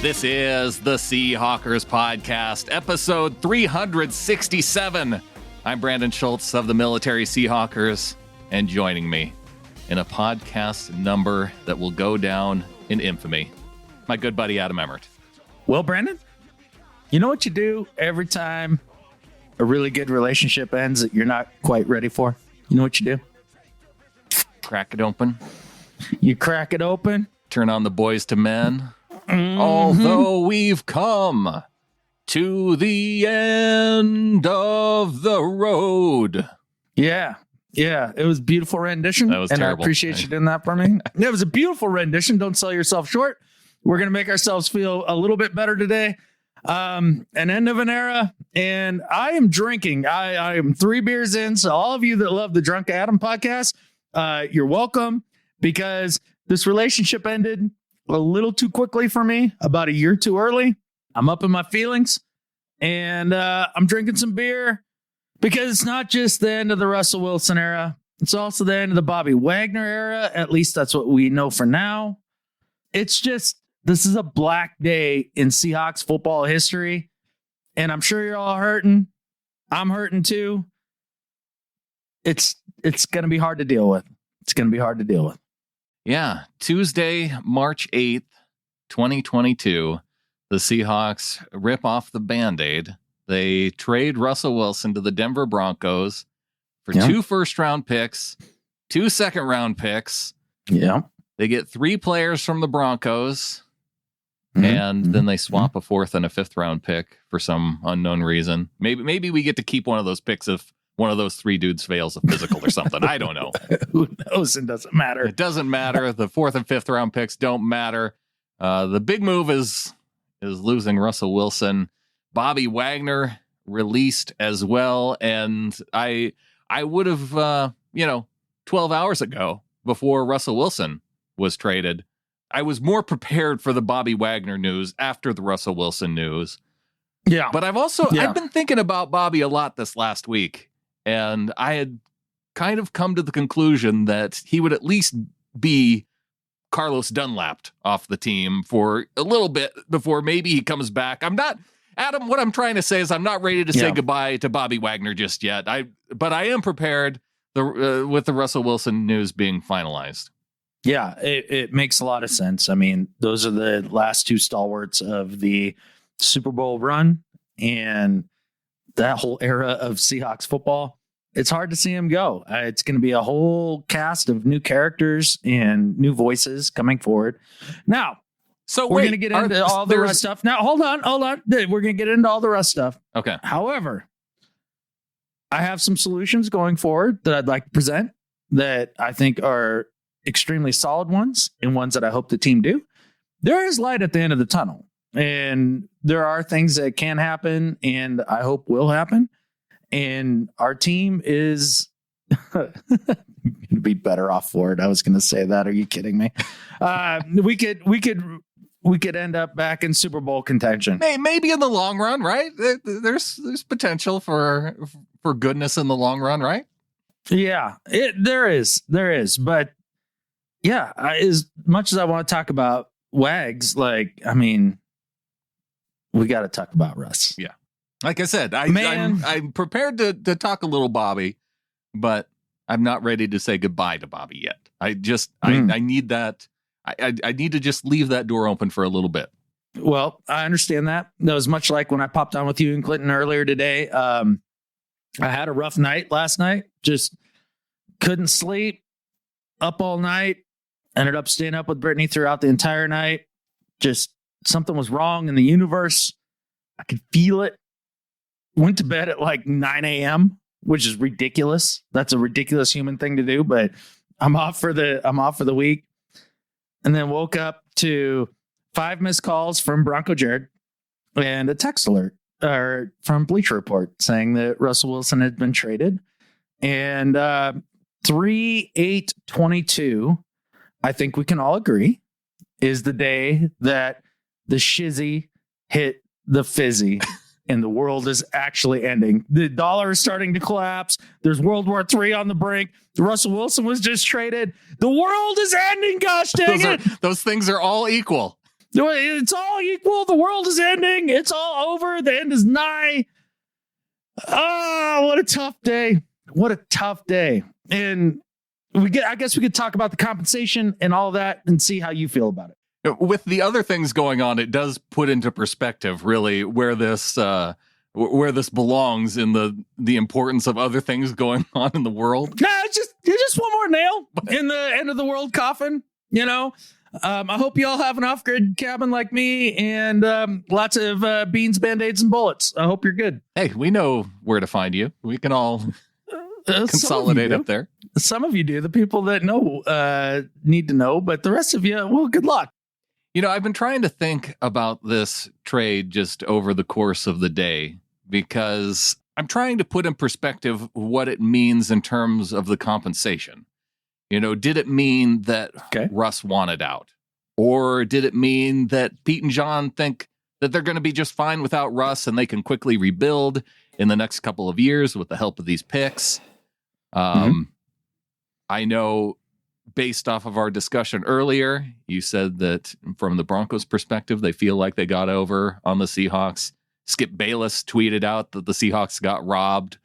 This is the Seahawkers Podcast, episode 367. I'm Brandon Schultz of the Military Seahawkers, and joining me in a podcast number that will go down in infamy, my good buddy Adam Emmert. Well, Brandon, you know what you do every time a really good relationship ends that you're not quite ready for? You know what you do? Crack it open. You crack it open. Turn on the Boys to Men. Although we've come to the end of the road. Yeah. It was a beautiful rendition. That was and terrible. I appreciate you doing that for me. It was a beautiful rendition. Don't sell yourself short. We're going to make ourselves feel a little bit better today. An end of an era. And I am drinking. I am 3 beers in. So all of you that love the Drunk Adam podcast, you're welcome, because this relationship ended a little too quickly for me, about a year too early. I'm up in my feelings, and I'm drinking some beer because it's not just the end of the Russell Wilson era. It's also the end of the Bobby Wagner era. At least that's what we know for now. It's just, this is a black day in Seahawks football history, and I'm sure you're all hurting. I'm hurting too. It's going to be hard to deal with. Yeah, Tuesday, March 8th, 2022, the Seahawks rip off the Band-Aid. They trade Russell Wilson to the Denver Broncos for 2 first-round picks, 2 second-round picks. Yeah. They get 3 players from the Broncos, and then they swap a 4th and a 5th-round pick for some unknown reason. Maybe we get to keep one of those picks if one of those 3 dudes fails a physical or something. I don't know. Who knows? It doesn't matter. It doesn't matter. The 4th and 5th round picks don't matter. The big move is losing Russell Wilson. Bobby Wagner released as well. And I would have, 12 hours ago, before Russell Wilson was traded, I was more prepared for the Bobby Wagner news after the Russell Wilson news. Yeah. But I've been thinking about Bobby a lot this last week. And I had kind of come to the conclusion that he would at least be Carlos Dunlapped off the team for a little bit before maybe he comes back. Adam, what I'm trying to say is I'm not ready to say goodbye to Bobby Wagner just yet. But I am prepared with the Russell Wilson news being finalized. Yeah, it makes a lot of sense. I mean, those are the last 2 stalwarts of the Super Bowl run, and that whole era of Seahawks football. It's hard to see him go. It's going to be a whole cast of new characters and new voices coming forward. Now, we're going to get into all the Russ stuff. Now, hold on. We're going to get into all the Russ stuff. Okay. However, I have some solutions going forward that I'd like to present that I think are extremely solid ones and ones that I hope the team do. There is light at the end of the tunnel, and there are things that can happen and I hope will happen. And our team is going to be better off for it. I was going to say that. Are you kidding me? We could end up back in Super Bowl contention. Maybe in the long run, right? There's potential for goodness in the long run, right? Yeah, there is. But yeah, as much as I want to talk about Wags, we got to talk about Russ. Yeah. Like I said, I'm prepared to talk a little Bobby, but I'm not ready to say goodbye to Bobby yet. I need that. I need to just leave that door open for a little bit. Well, I understand that. That was much like when I popped on with you and Clinton earlier today. I had a rough night last night. Just couldn't sleep. Up all night. Ended up staying up with Brittany throughout the entire night. Just something was wrong in the universe. I could feel it. Went to bed at like 9 a.m., which is ridiculous. That's a ridiculous human thing to do, but I'm off for the week. And then woke up to 5 missed calls from Bronco Jared and a text alert from Bleacher Report saying that Russell Wilson had been traded. And 3/8/22, I think we can all agree, is the day that the shizzy hit the fizzy and the world is actually ending. The dollar is starting to collapse. There's World War III on the brink. Russell Wilson was just traded. The world is ending, gosh dang it. Those things are all equal. It's all equal. The world is ending. It's all over. The end is nigh. Oh, what a tough day. What a tough day. And I guess we could talk about the compensation and all that and see how you feel about it. With the other things going on, it does put into perspective really where this belongs in the importance of other things going on in the world. Yeah, it's just one more nail in the end of the world coffin, you know. I hope you all have an off-grid cabin like me and lots of beans, Band-Aids, and bullets. I hope you're good. Hey, we know where to find you. We can all consolidate up there. Some of you do. The people that know need to know, but the rest of you, well, good luck. You know, I've been trying to think about this trade just over the course of the day because I'm trying to put in perspective what it means in terms of the compensation. You know, did it mean that Russ wanted out? Or did it mean that Pete and John think that they're going to be just fine without Russ and they can quickly rebuild in the next couple of years with the help of these picks? I know based off of our discussion earlier, you said that from the Broncos' perspective, they feel like they got over on the Seahawks. Skip Bayless tweeted out that the Seahawks got robbed.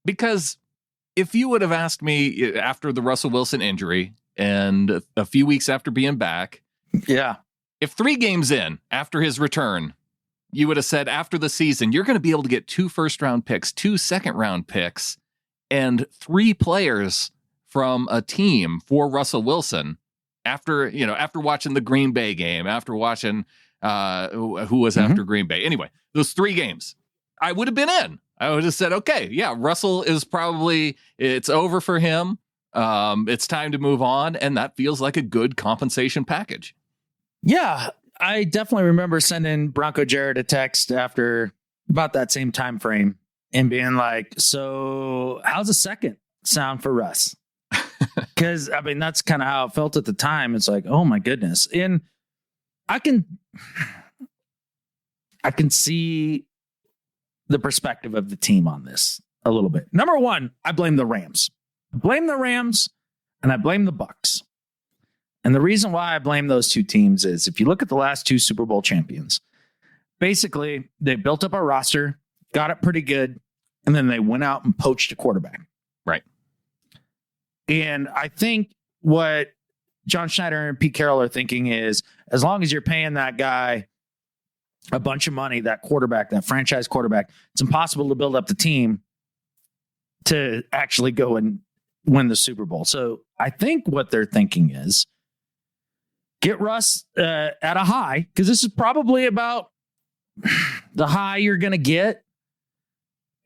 Because if you would have asked me after the Russell Wilson injury and a few weeks after being back, if 3 games in after his return, you would have said after the season, you're going to be able to get 2 first-round picks, 2 second-round picks, and 3 players from a team for Russell Wilson after watching the Green Bay game, after watching who was after Green Bay. Anyway, those 3 games, I would have been in. I would have said, okay, yeah, Russell is it's over for him. It's time to move on. And that feels like a good compensation package. Yeah, I definitely remember sending Bronco Jared a text after about that same time frame and being like, so how's a second sound for Russ? Because, I mean, that's kind of how it felt at the time. It's like, oh, my goodness. And I can see the perspective of the team on this a little bit. Number one, I blame the Rams. I blame the Rams and I blame the Bucs. And the reason why I blame those 2 teams is if you look at the last 2 Super Bowl champions, basically they built up a roster, got it pretty good, and then they went out and poached a quarterback. Right. And I think what John Schneider and Pete Carroll are thinking is as long as you're paying that guy a bunch of money, that quarterback, that franchise quarterback, it's impossible to build up the team to actually go and win the Super Bowl. So I think what they're thinking is get Russ at a high, because this is probably about the high you're going to get,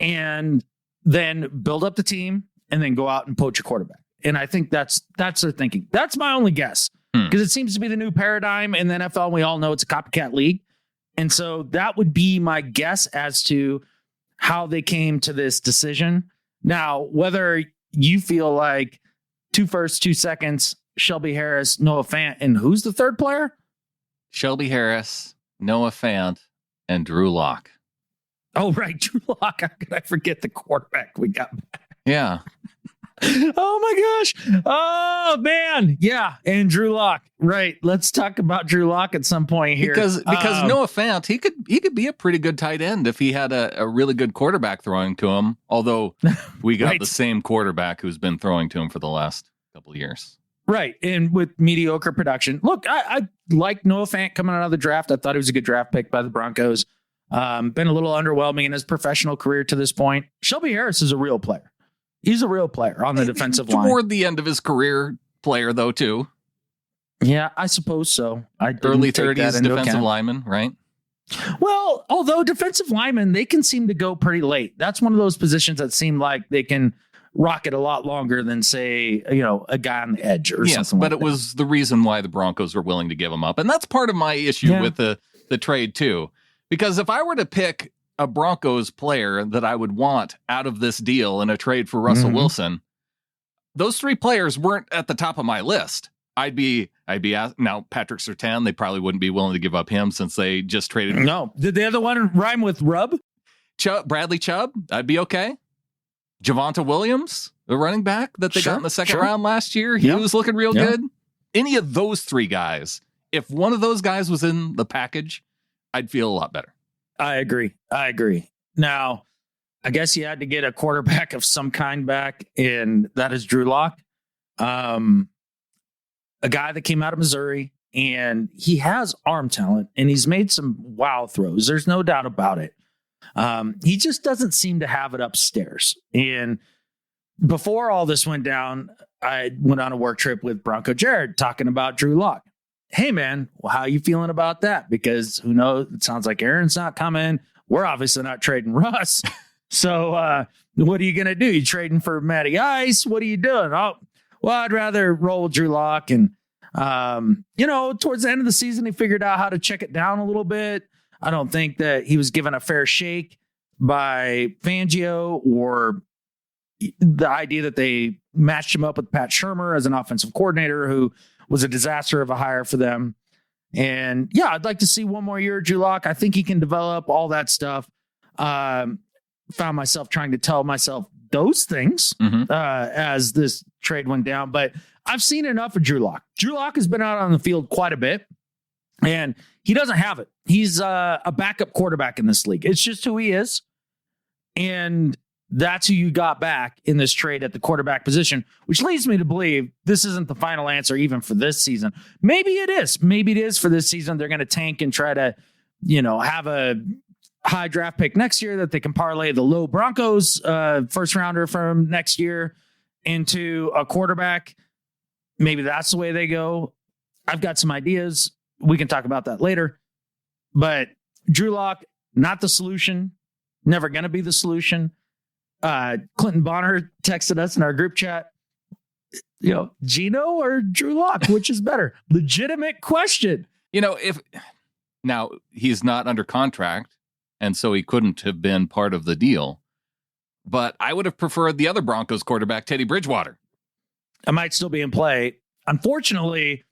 and then build up the team and then go out and poach a quarterback. And I think that's their thinking. That's my only guess, because it seems to be the new paradigm in the NFL. We all know it's a copycat league. And so that would be my guess as to how they came to this decision. Now, whether you feel like 2 firsts, 2 seconds, Shelby Harris, Noah Fant, and who's the third player? Shelby Harris, Noah Fant, and Drew Lock. Oh, right. Drew Lock. How could I forget the quarterback we got back? Yeah. Oh my gosh. Oh man. Yeah. And Drew Lock. Right. Let's talk about Drew Lock at some point here. Because Noah Fant, he could be a pretty good tight end if he had a really good quarterback throwing to him. Although we got the same quarterback who's been throwing to him for the last couple of years. Right. And with mediocre production. Look, I like Noah Fant coming out of the draft. I thought he was a good draft pick by the Broncos. Been a little underwhelming in his professional career to this point. Shelby Harris is a real player. He's a real player on the defensive line. Toward the end of his career, player, though, too. Yeah, I suppose so. Early 30s defensive lineman, right? Well, although defensive linemen, they can seem to go pretty late. That's one of those positions that seem like they can rock it a lot longer than, say, a guy on the edge or something like that. But it was the reason why the Broncos were willing to give him up. And that's part of my issue with the trade, too. Because if I were to pick a Broncos player that I would want out of this deal in a trade for Russell Wilson, those 3 players weren't at the top of my list. I'd be now Patrick Surtain, they probably wouldn't be willing to give up him since they just traded. No. Did the other one rhyme with Rub? Bradley Chubb, I'd be okay. Javonte Williams, the running back that they got in the second round last year, he was looking real good. Any of those 3 guys, if one of those guys was in the package, I'd feel a lot better. I agree. Now, I guess you had to get a quarterback of some kind back, and that is Drew Lock, a guy that came out of Missouri, and he has arm talent, and he's made some wow throws. There's no doubt about it. He just doesn't seem to have it upstairs. And before all this went down, I went on a work trip with Bronco Jared talking about Drew Lock. Hey, man, well, how are you feeling about that? Because who knows? It sounds like Aaron's not coming. We're obviously not trading Russ. So what are you going to do? You trading for Matty Ice? What are you doing? Oh, well, I'd rather roll with Drew Lock. And, towards the end of the season, he figured out how to check it down a little bit. I don't think that he was given a fair shake by Fangio or the idea that they matched him up with Pat Shurmur as an offensive coordinator who was a disaster of a hire for them. And yeah, I'd like to see one more year of Drew Lock. I think he can develop all that stuff. Found myself trying to tell myself those things as this trade went down, but I've seen enough of Drew Lock. Drew Lock has been out on the field quite a bit, and he doesn't have it. He's a backup quarterback in this league. It's just who he is. And that's who you got back in this trade at the quarterback position, which leads me to believe this isn't the final answer even for this season. Maybe it is. Maybe it is for this season. They're going to tank and try to, have a high draft pick next year that they can parlay the low Broncos first rounder from next year into a quarterback. Maybe that's the way they go. I've got some ideas. We can talk about that later. But Drew Lock, not the solution. Never going to be the solution. Clinton Bonner texted us in our group chat, Geno or Drew Lock, which is better? Legitimate question. If now he's not under contract, and so he couldn't have been part of the deal, but I would have preferred the other Broncos quarterback, Teddy Bridgewater. I might still be in play. Unfortunately,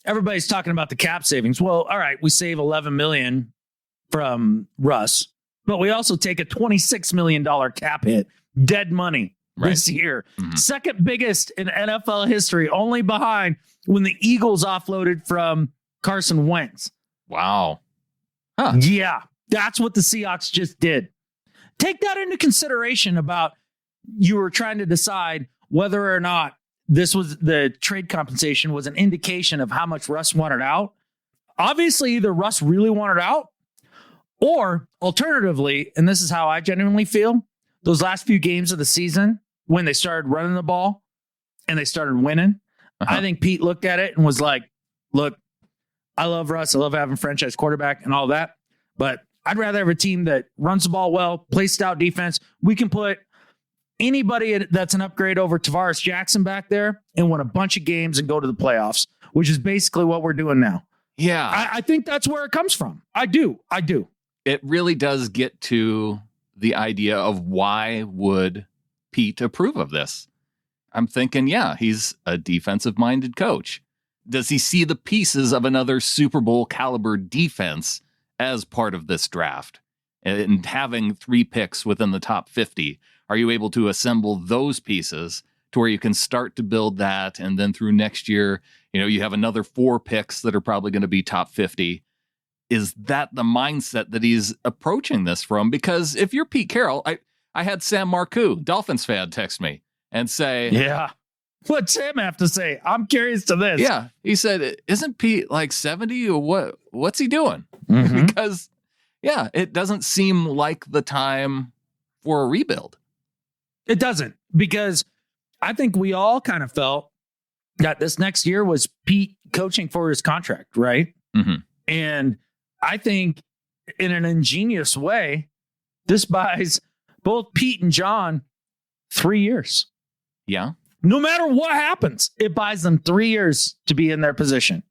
everybody's talking about the cap savings. Well, all right, we save $11 million from Russ, but we also take a $26 million cap hit, dead money this year. Mm-hmm. Second biggest in NFL history, only behind when the Eagles offloaded from Carson Wentz. Wow. Huh. Yeah, that's what the Seahawks just did. Take that into consideration about you were trying to decide whether or not this was the trade compensation was an indication of how much Russ wanted out. Obviously, either Russ really wanted out, or alternatively, and this is how I genuinely feel, those last few games of the season when they started running the ball and they started winning, I think Pete looked at it and was like, look, I love Russ. I love having franchise quarterback and all that, but I'd rather have a team that runs the ball well, plays stout defense. We can put anybody that's an upgrade over Tavares Jackson back there and win a bunch of games and go to the playoffs, which is basically what we're doing now. Yeah. I think that's where it comes from. I do. It really does get to the idea of why would Pete approve of this? I'm thinking, yeah, he's a defensive-minded coach. Does he see the pieces of another Super Bowl caliber defense as part of this draft? And having 3 picks within the top 50, are you able to assemble those pieces to where you can start to build that? And then through next year, you have another 4 picks that are probably going to be top 50. Is that the mindset that he's approaching this from? Because if you're Pete Carroll, I had Sam Marcoux, Dolphins fan, text me and say, yeah, what'd Sam have to say? I'm curious to this. Yeah. He said, isn't Pete like 70 or what? What's he doing? Mm-hmm. Because yeah, it doesn't seem like the time for a rebuild. It doesn't, because I think we all kind of felt that this next year was Pete coaching for his contract, right? Mm-hmm. And I think in an ingenious way, this buys both Pete and John 3 years. Yeah. No matter what happens, it buys them 3 years to be in their position.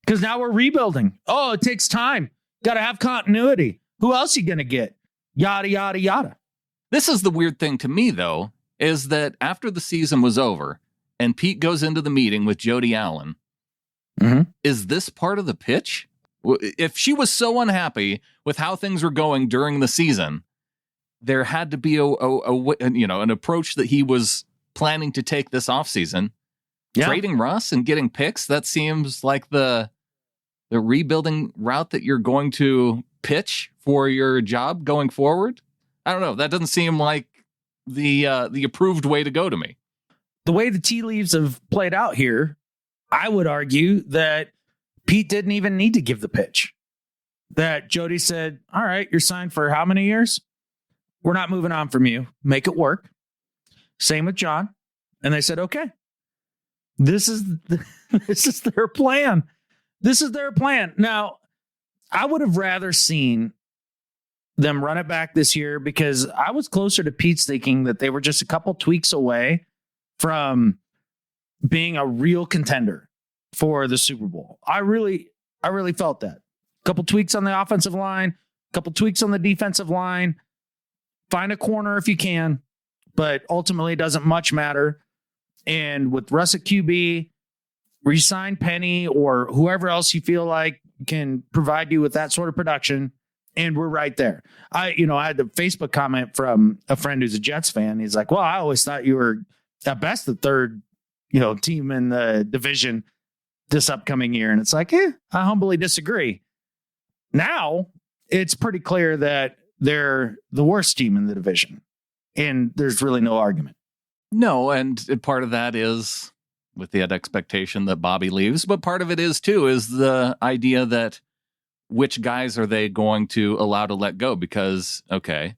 Because now we're rebuilding. Oh, it takes time. Got to have continuity. Who else are you going to get? Yada, yada, yada. This is the weird thing to me, though, is that after the season was over and Pete goes into the meeting with Jody Allen, is this part of the pitch? If she was so unhappy with how things were going during the season, there had to be an approach that he was planning to take this offseason. Yeah. Trading Russ and getting picks, that seems like the the rebuilding route that you're going to pitch for your job going forward? I don't know. That doesn't seem like the approved way to go to me. The way the tea leaves have played out here, I would argue that Pete didn't even need to give the pitch. That Jody said, all right, you're signed for how many years? We're not moving on from you. Make it work. Same with John. And they said, okay, this is their plan. This is their plan. Now, I would have rather seen them run it back this year because I was closer to Pete's thinking that they were just a couple tweaks away from being a real contender for the Super Bowl. I really felt that. A couple tweaks on the offensive line, a couple tweaks on the defensive line. Find a corner if you can, but ultimately it doesn't much matter. And with Russ at QB, re-sign Penny or whoever else you feel like can provide you with that sort of production, and we're right there. I had the Facebook comment from a friend who's a Jets fan. He's like, well, I always thought you were at best the third, team in the division this upcoming year. And it's like, I humbly disagree. Now it's pretty clear that they're the worst team in the division, and there's really no argument. No, and part of that is with the expectation that Bobby leaves, but part of it is the idea that which guys are they going to allow to let go? Because, okay,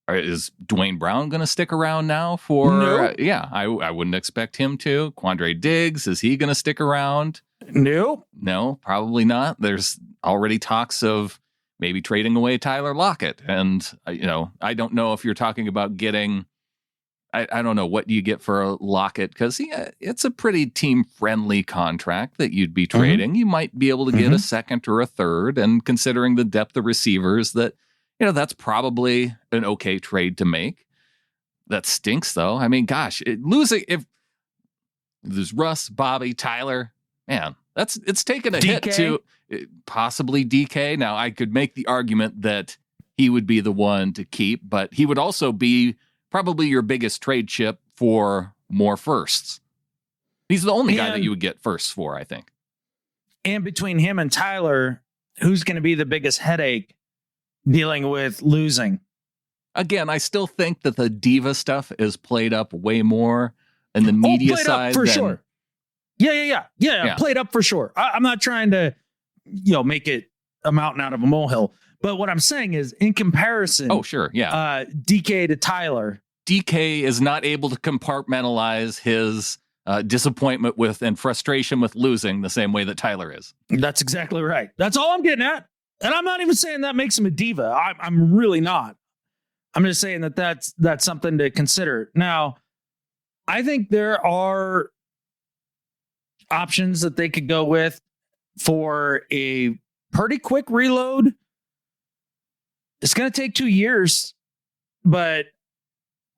is Dwayne Brown going to stick around now for? No. I wouldn't expect him to. Quandre Diggs, is he going to stick around? No, probably not. There's already talks of maybe trading away Tyler Lockett. And, I don't know if you're talking about getting, I don't know, what do you get for a Lockett? Because it's a pretty team-friendly contract that you'd be trading. Mm-hmm. You might be able to get a second or a third. And considering the depth of receivers, that's probably an okay trade to make. That stinks, though. I mean, gosh, losing, if there's Russ, Bobby, Tyler, man, it's taken a hit to possibly DK. Now, I could make the argument that he would be the one to keep, but he would also be probably your biggest trade chip for more firsts. He's the only guy that you would get firsts for, I think. And between him and Tyler, who's going to be the biggest headache dealing with losing? Again, I still think that the diva stuff is played up way more in the media side. For sure. Yeah. Played up for sure. I'm not trying to, make it a mountain out of a molehill. But what I'm saying is, in comparison, DK to Tyler, DK is not able to compartmentalize his disappointment with and frustration with losing the same way that Tyler is. That's exactly right. That's all I'm getting at. And I'm not even saying that makes him a diva. I'm really not. I'm just saying that's something to consider. Now, I think there are options that they could go with for a pretty quick reload. It's going to take 2 years, but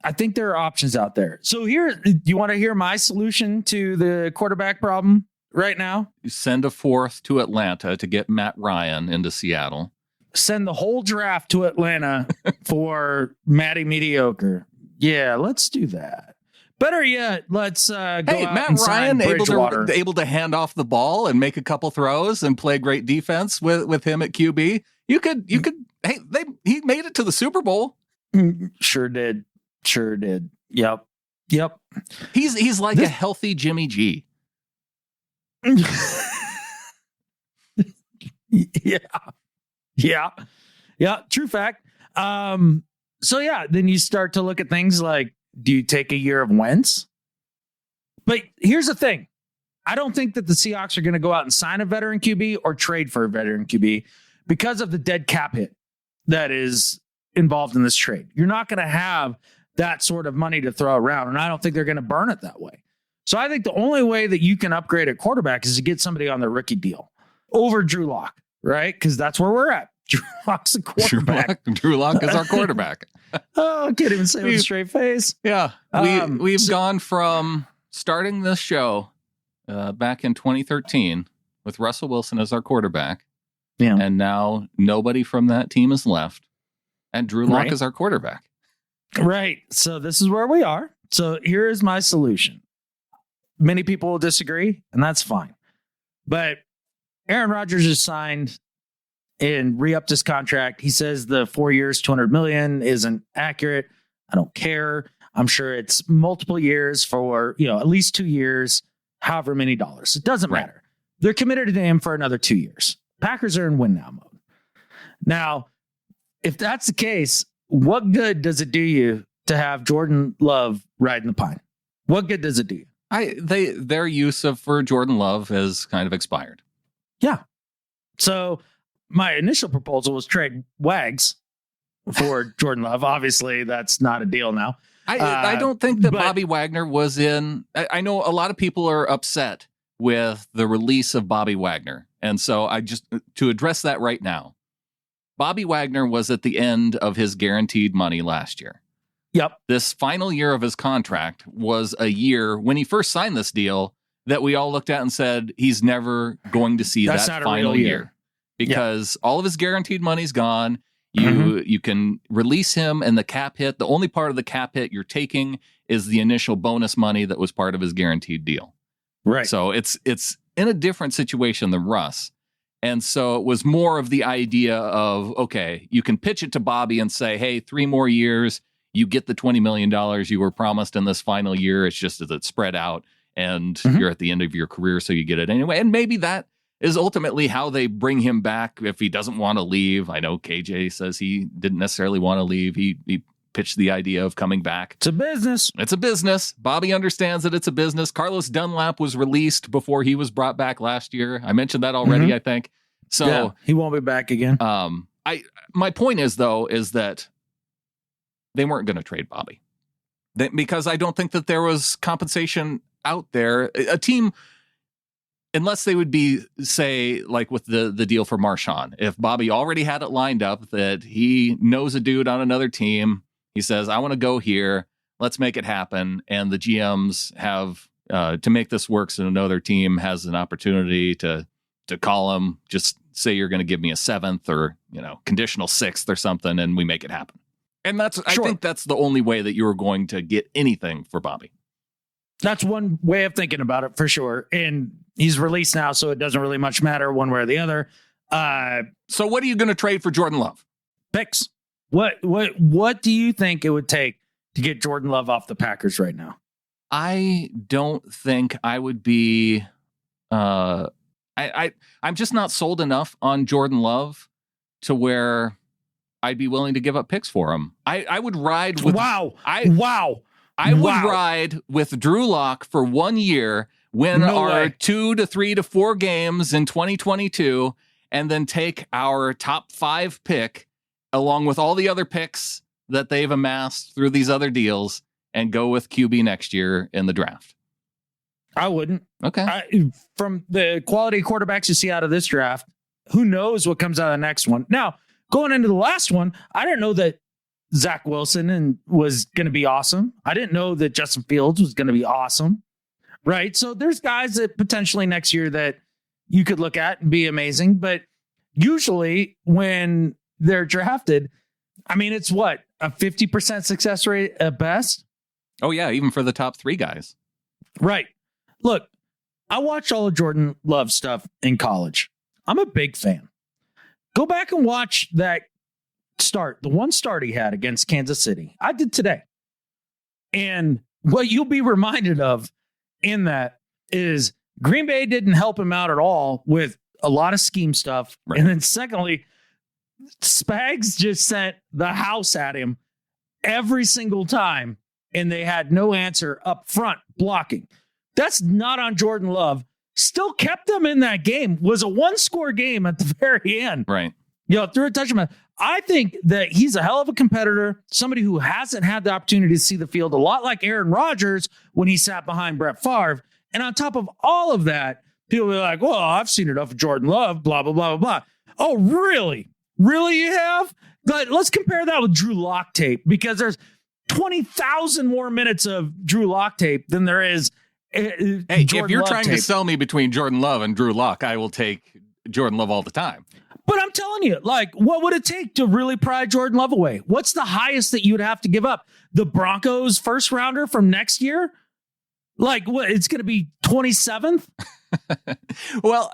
I think there are options out there. So do you want to hear my solution to the quarterback problem right now? You send a fourth to Atlanta to get Matt Ryan into Seattle. Send the whole draft to Atlanta for Matty Mediocre. Yeah, let's do that. Better yet, let's go out Matt and Ryan sign able to hand off the ball and make a couple throws and play great defense with him at QB. You could. He made it to the Super Bowl. Sure did. Yep. He's like a healthy Jimmy G. Yeah. True fact. Then you start to look at things like, do you take a year of Wentz? But here's the thing. I don't think that the Seahawks are going to go out and sign a veteran QB or trade for a veteran QB because of the dead cap hit that is involved in this trade. You're not going to have that sort of money to throw around, and I don't think they're going to burn it that way. So I think the only way that you can upgrade at quarterback is to get somebody on their rookie deal over Drew Lock, right? Because that's where we're at. Drew Lock's a quarterback. Drew Lock is our quarterback. I can't even say it with a straight face. Yeah. We've gone from starting this show back in 2013 with Russell Wilson as our quarterback. Yeah. And now nobody from that team is left. And Drew Lock is our quarterback. Right. So this is where we are. So here is my solution. Many people will disagree, and that's fine. But Aaron Rodgers is signed and re-upped his contract. He says the 4 years, $200 million isn't accurate. I don't care. I'm sure it's multiple years for, at least 2 years, however many dollars. It doesn't matter. They're committed to him for another 2 years. Packers are in win now mode. Now, if that's the case, what good does it do you to have Jordan Love riding the pine? What good does it do you? Their use for Jordan Love has kind of expired. Yeah. So my initial proposal was trade Wags for Jordan Love. Obviously, that's not a deal now. I don't think that Bobby Wagner was in. I know a lot of people are upset with the release of Bobby Wagner. And so to address that right now, Bobby Wagner was at the end of his guaranteed money last year. Yep. This final year of his contract was a year when he first signed this deal that we all looked at and said he's never going to see that final year because all of his guaranteed money's gone. You can release him and the cap hit. The only part of the cap hit you're taking is the initial bonus money that was part of his guaranteed deal. Right. So it's in a different situation than Russ. And so it was more of the idea of, okay, you can pitch it to Bobby and say, hey, 3 more years, you get the $20 million you were promised in this final year. It's just that it's spread out and you're at the end of your career, so you get it anyway. And maybe that is ultimately how they bring him back if he doesn't want to leave. I know KJ says he didn't necessarily want to leave. He pitched the idea of coming back. It's a business. It's a business. Bobby understands that it's a business. Carlos Dunlap was released before he was brought back last year. I mentioned that already, I think. So he won't be back again. My point is, though, is that they weren't going to trade Bobby because I don't think that there was compensation out there. A team, unless they would be, say, like with the deal for Marshawn, if Bobby already had it lined up that he knows a dude on another team, he says, I want to go here, let's make it happen. And the GMs have to make this work so another team has an opportunity to call him, just say you're going to give me a 7th or, conditional 6th or something, and we make it happen. And I think that's the only way that you're going to get anything for Bobby. That's one way of thinking about it for sure. And he's released now, so it doesn't really much matter one way or the other. So what are you going to trade for Jordan Love? Picks. What do you think it would take to get Jordan Love off the Packers right now? I don't think I would be I'm just not sold enough on Jordan Love to where I'd be willing to give up picks for him. I would ride with I would ride with Drew Lock for 1 year, win our 2 to 3 to 4 games in 2022, and then take our top 5 pick along with all the other picks that they've amassed through these other deals and go with QB next year in the draft. I wouldn't. Okay. From the quality quarterbacks you see out of this draft, who knows what comes out of the next one? Now, going into the last one, I didn't know that Zach Wilson was going to be awesome. I didn't know that Justin Fields was going to be awesome. Right. So there's guys that potentially next year that you could look at and be amazing. But usually when they're drafted, it's what, a 50% success rate at best? Oh, yeah. Even for the top 3 guys. Right. Look, I watched all of Jordan Love stuff in college. I'm a big fan. Go back and watch that start, the one start he had against Kansas City. I did today. And what you'll be reminded of in that is Green Bay didn't help him out at all with a lot of scheme stuff. Right. And then secondly, Spags just sent the house at him every single time, and they had no answer up front blocking. That's not on Jordan Love. Still kept them in that game. Was a 1-score game at the very end. Right. Through a touchdown. I think that he's a hell of a competitor, somebody who hasn't had the opportunity to see the field, a lot like Aaron Rodgers when he sat behind Brett Favre. And on top of all of that, people will be like, well, I've seen enough of Jordan Love, blah, blah, blah, blah, blah. Oh, really? Really you have? But let's compare that with Drew Lock tape, because there's 20,000 more minutes of Drew Lock tape than there is Jordan if you're Love trying tape. To sell me between Jordan Love and Drew Lock, I will take Jordan Love all the time. But I'm telling you, what would it take to really pry Jordan Love away? What's the highest that you would have to give up? The Broncos first rounder from next year? What? It's going to be 27th? Well,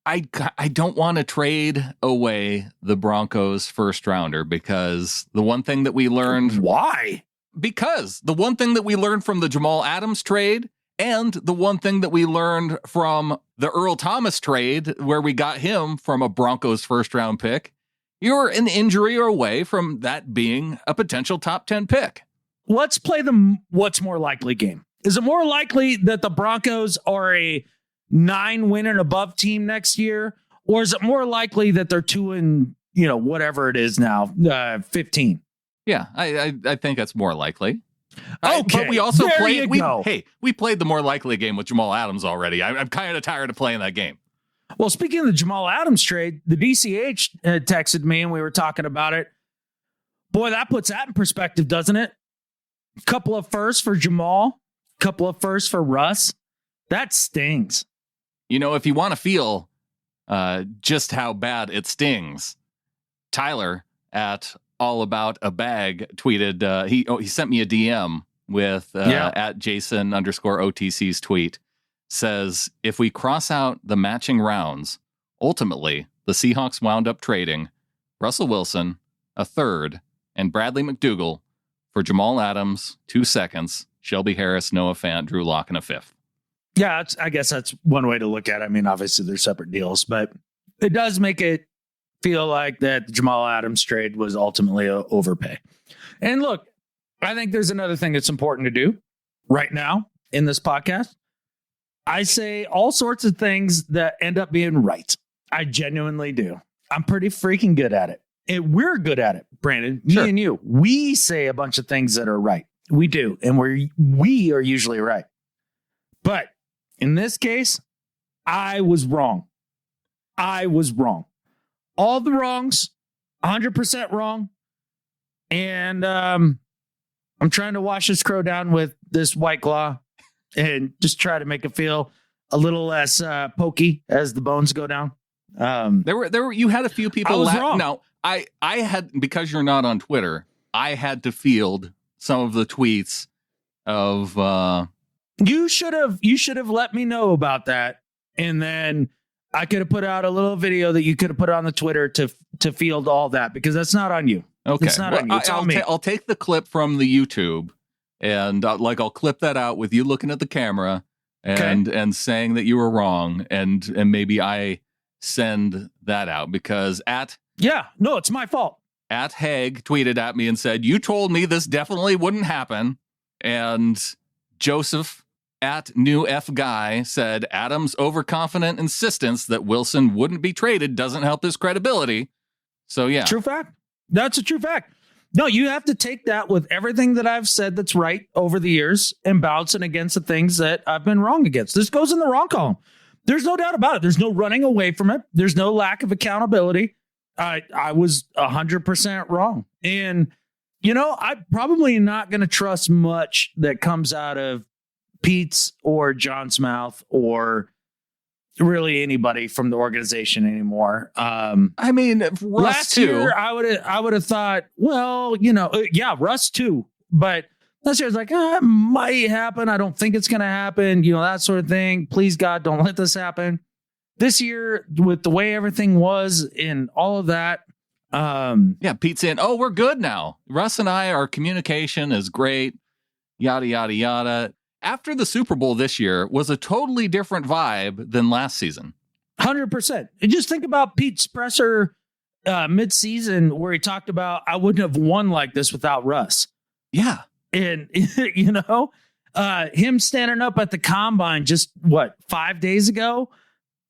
I don't want to trade away the Broncos first rounder because the one thing that we learned. Why? Because the one thing that we learned from the Jamal Adams trade and the one thing that we learned from the Earl Thomas trade, where we got him from a Broncos first round pick, you're an injury away from that being a potential top 10 pick. Let's play the what's more likely game. Is it more likely that the Broncos are a 9-win and above team next year? Or is it more likely that they're 2 and, whatever it is now, 15? Yeah, I think that's more likely. Okay, but we also played. We played the more likely game with Jamal Adams already. I'm kind of tired of playing that game. Well, speaking of the Jamal Adams trade, the DCH texted me and we were talking about it. Boy, that puts that in perspective, doesn't it? Couple of firsts for Jamal, couple of firsts for Russ. That stings. If you want to feel just how bad it stings, Tyler at All About a Bag tweeted, he sent me a DM with at Jason_OTC's tweet, says, if we cross out the matching rounds, ultimately the Seahawks wound up trading Russell Wilson, a third, and Bradley McDougall for Jamal Adams, 2 seconds, Shelby Harris, Noah Fant, Drew Lock, and a fifth. Yeah, I guess that's one way to look at it. I mean, obviously they're separate deals, but it does make it feel like that the Jamal Adams trade was ultimately a overpay. And look, I think there's another thing that's important to do right now in this podcast. I say all sorts of things that end up being right. I genuinely do. I'm pretty freaking good at it. And we're good at it, Brandon. Sure. Me and you. We say a bunch of things that are right. We do. And we are usually right. But in this case, I was wrong. All the wrongs, 100% wrong. And I'm trying to wash this crow down with this White Claw and just try to make it feel a little less pokey as the bones go down. There were you had a few people. I was wrong. No, I had, because you're not on Twitter, I had to field some of the tweets of. You should have let me know about that, and then I could have put out a little video that you could have put on the Twitter to field all that, because that's not on you. Okay, it's not on you. It's on me. I'll take the clip from the YouTube, and I'll clip that out with you looking at the camera and saying that you were wrong, and maybe I send that out because it's my fault. At Haig tweeted at me and said, you told me this definitely wouldn't happen. And Joseph at New F Guy said, Adams' overconfident insistence that Wilson wouldn't be traded doesn't help his credibility. So, yeah. True fact. That's a true fact. No, you have to take that with everything that I've said that's right over the years and balance it against the things that I've been wrong against. This goes in the wrong column. There's no doubt about it. There's no running away from it. There's no lack of accountability. I was 100% wrong. And, I'm probably not going to trust much that comes out of Pete's or John's mouth or really anybody from the organization anymore. I mean, Russ last too. year, I would have thought, well, Russ too. But last year, I was like, it might happen. I don't think it's going to happen. That sort of thing. Please, God, don't let this happen. This year, with the way everything was and all of that. Pete's saying, we're good now. Russ and our communication is great. Yada, yada, yada. After the Super Bowl this year was a totally different vibe than last season. 100%. And just think about Pete's presser mid-season where he talked about, I wouldn't have won like this without Russ. Yeah. And, him standing up at the combine just 5 days ago,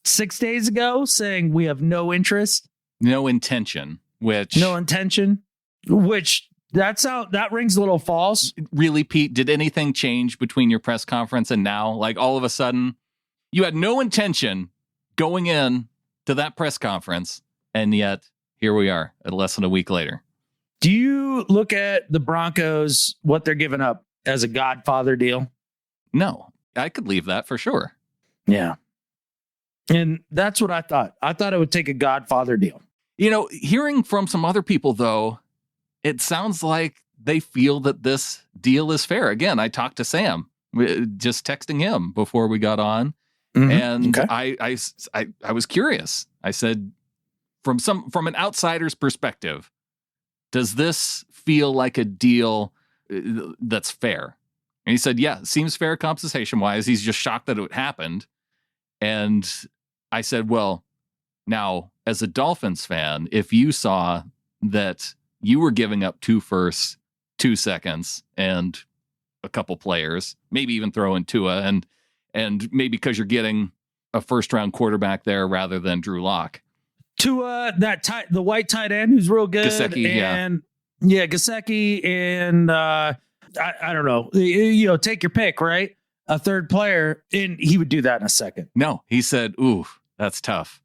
6 days ago, saying we have no interest. No intention, which that rings a little false. Really, Pete, did anything change between your press conference and now? Like all of a sudden you had no intention going in to that press conference. And yet here we are at less than a week later. Do you look at the Broncos, what they're giving up as a Godfather deal? No, I could leave that for sure. Yeah. And that's what I thought. I thought it would take a Godfather deal. Hearing from some other people, though, it sounds like they feel that this deal is fair. Again, I talked to Sam, just texting him before we got on. And I was curious. I said, from an outsider's perspective, does this feel like a deal that's fair? And he said, yeah, it seems fair compensation wise. He's just shocked that it happened. And I said, well, now as a Dolphins fan, if you saw that you were giving up 2 firsts, 2 seconds, and a couple players, maybe even throw in Tua, and maybe because you're getting a first-round quarterback there rather than Drew Lock. Tua, the white tight end who's real good. Gesicki, and Gesicki, and I don't know. Take your pick, right? A third player, and he would do that in a second. No, he said, ooh, that's tough.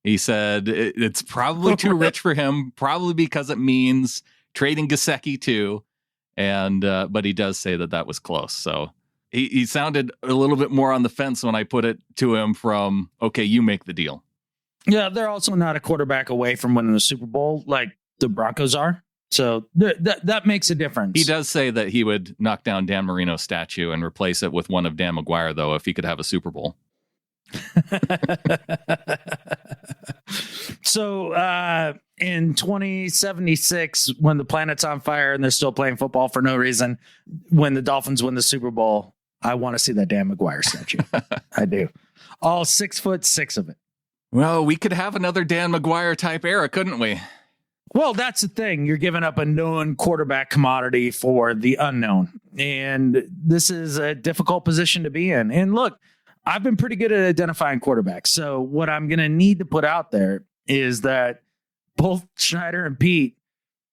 He said it's probably too rich for him, probably because it means trading Gesicki too. And but he does say that was close. So he sounded a little bit more on the fence when I put it to him from, okay, you make the deal. Yeah, they're also not a quarterback away from winning the Super Bowl like the Broncos are. So that makes a difference. He does say that he would knock down Dan Marino's statue and replace it with one of Dan McGuire, though, if he could have a Super Bowl. So in 2076, when the planet's on fire and they're still playing football for no reason, when the Dolphins win the Super Bowl, I want to see that Dan McGuire statue. I do. All 6'6" of it. Well, we could have another Dan McGuire type era, couldn't we? Well, that's the thing. You're giving up a known quarterback commodity for the unknown. And this is a difficult position to be in. And look, I've been pretty good at identifying quarterbacks. So what I'm going to need to put out there is that both Schneider and Pete,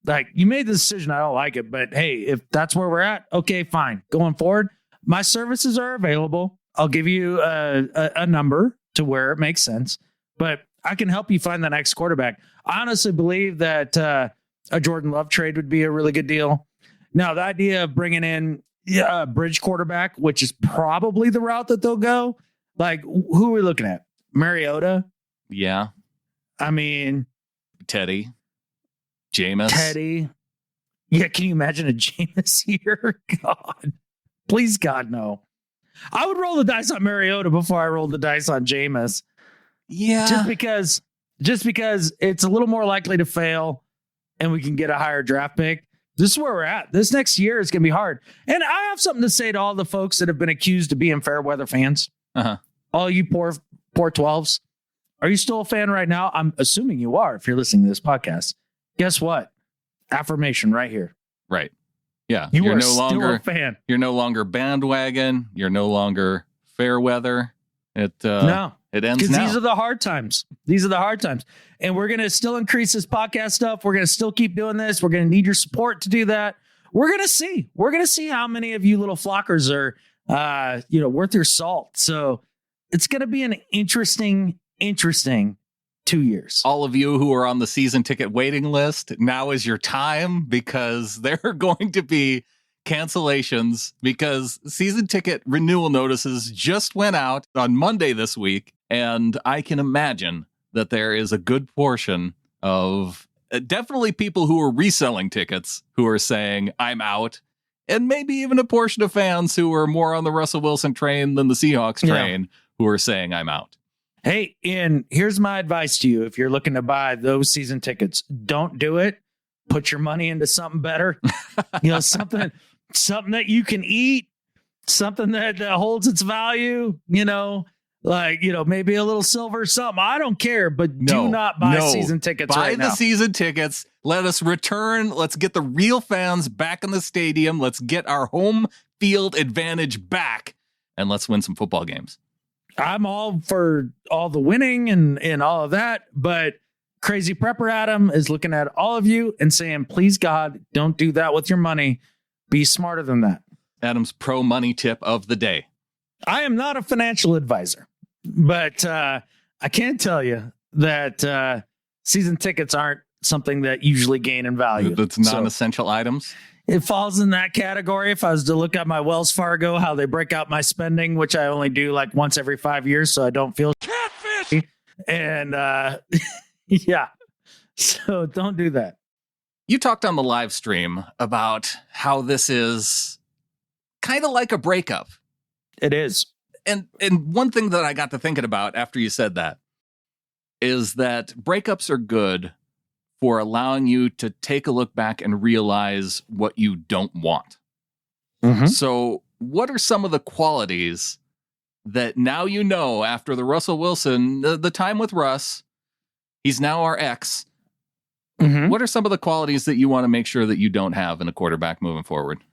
like, you made the decision. I don't like it, but hey, if that's where we're at, okay, fine. Going forward, my services are available. I'll give you a number to where it makes sense, but I can help you find the next quarterback. I honestly believe that a Jordan Love trade would be a really good deal. Now, the idea of bringing in a bridge quarterback, which is probably the route that they'll go. Like, who are we looking at? Mariota? Yeah. I mean, Teddy. Jameis. Teddy. Yeah, can you imagine a Jameis here? God. Please, God, no. I would roll the dice on Mariota before I rolled the dice on Jameis. Yeah. Just because it's a little more likely to fail and we can get a higher draft pick. This is where we're at. This next year is going to be hard. And I have something to say to all the folks that have been accused of being fair weather fans. Uh-huh. All you poor 12s. Are you still a fan right now? I'm assuming you are if you're listening to this podcast. Guess what? Affirmation right here. Right. Yeah. You're no longer a fan. You're no longer bandwagon. You're no longer fair weather. No. It ends now. These are the hard times. And we're going to still increase this podcast stuff. We're going to still keep doing this. We're going to need your support to do that. We're going to see. We're going to see how many of you little flockers are, worth your salt. So it's going to be an interesting 2 years. All of you who are on the season ticket waiting list, now is your time, because there are going to be cancellations because season ticket renewal notices just went out on Monday this week. And I can imagine that there is a good portion of definitely people who are reselling tickets who are saying, I'm out. And maybe even a portion of fans who are more on the Russell Wilson train than the Seahawks train who are saying, I'm out. Hey, and here's my advice to you. If you're looking to buy those season tickets, don't do it. Put your money into something better. Something that you can eat, something that holds its value, maybe a little silver, something. I don't care, but do not buy season tickets right now. Buy the season tickets. Let us return. Let's get the real fans back in the stadium. Let's get our home field advantage back, and let's win some football games. I'm all for all the winning and all of that, but Crazy Prepper Adam is looking at all of you and saying, please, God, don't do that with your money. Be smarter than that. Adam's pro money tip of the day. I am not a financial advisor, but I can tell you that season tickets aren't something that usually gain in value. That's non-essential items. It falls in that category. If I was to look at my Wells Fargo, how they break out my spending, which I only do like once every 5 years, so I don't feel catfish. And yeah, so don't do that. You talked on the live stream about how this is kind of like a breakup. It is. And one thing that I got to thinking about after you said that is that breakups are good for allowing you to take a look back and realize what you don't want. Mm-hmm. So what are some of the qualities that now you know after the Russell Wilson, the time with Russ, he's now our ex. Mm-hmm. What are some of the qualities that you want to make sure that you don't have in a quarterback moving forward?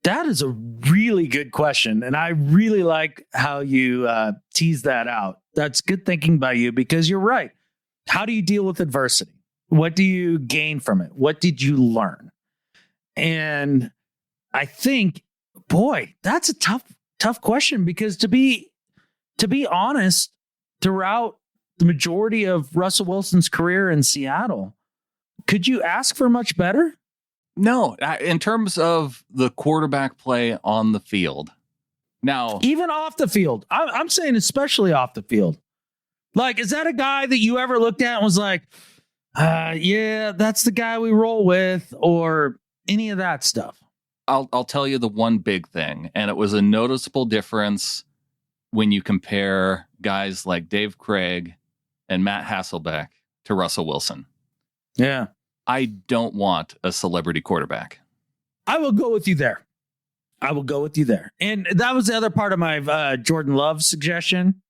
That is a really good question. And I really like how you tease that out. That's good thinking by you, because you're right. How do you deal with adversity? What do you gain from it? What did you learn? And I think, boy, that's a tough question, because to be honest, throughout the majority of Russell Wilson's career in Seattle, could you ask for much better? No, in terms of the quarterback play on the field. Now, even off the field, I'm saying especially off the field. Like, is that a guy that you ever looked at and was like, yeah, that's the guy we roll with, or any of that stuff? I'll tell you the one big thing, and it was a noticeable difference when you compare guys like Dave Craig and Matt Hasselbeck to Russell Wilson. Yeah. I don't want a celebrity quarterback. I will go with you there. And that was the other part of my Jordan Love suggestion.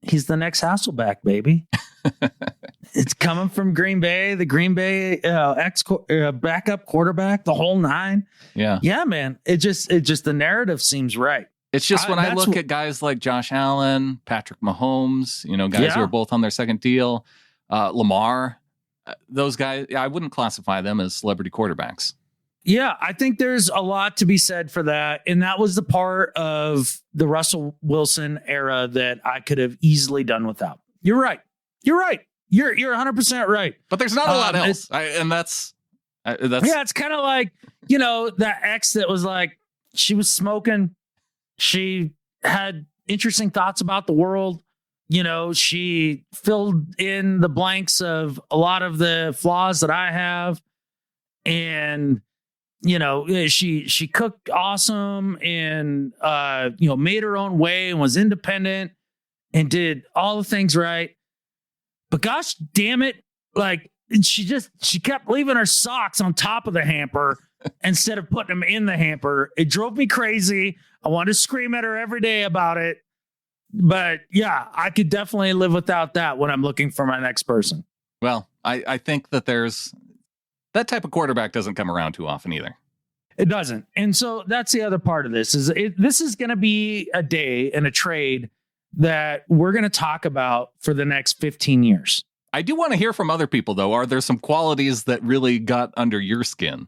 He's the next Hasselbeck, baby. It's coming from Green Bay, the Green Bay backup quarterback, the whole nine. Yeah, man. It just the narrative seems right. It's just when I look at guys like Josh Allen, Patrick Mahomes, guys who are both on their second deal, Lamar, those guys, I wouldn't classify them as celebrity quarterbacks. Yeah, I think there's a lot to be said for that. And that was the part of the Russell Wilson era that I could have easily done without. You're right. You're 100% right. But there's not a lot else. That's yeah, it's kind of like, that ex that was like, she was smoking. She had interesting thoughts about the world. She filled in the blanks of a lot of the flaws that I have. And, she cooked awesome and, made her own way and was independent and did all the things right. But gosh damn it. Like, she kept leaving her socks on top of the hamper instead of putting them in the hamper. It drove me crazy. I wanted to scream at her every day about it. But yeah, I could definitely live without that when I'm looking for my next person. Well, I think that that type of quarterback doesn't come around too often either. It doesn't. And so that's the other part of this this is going to be a day and a trade that we're going to talk about for the next 15 years. I do want to hear from other people, though. Are there some qualities that really got under your skin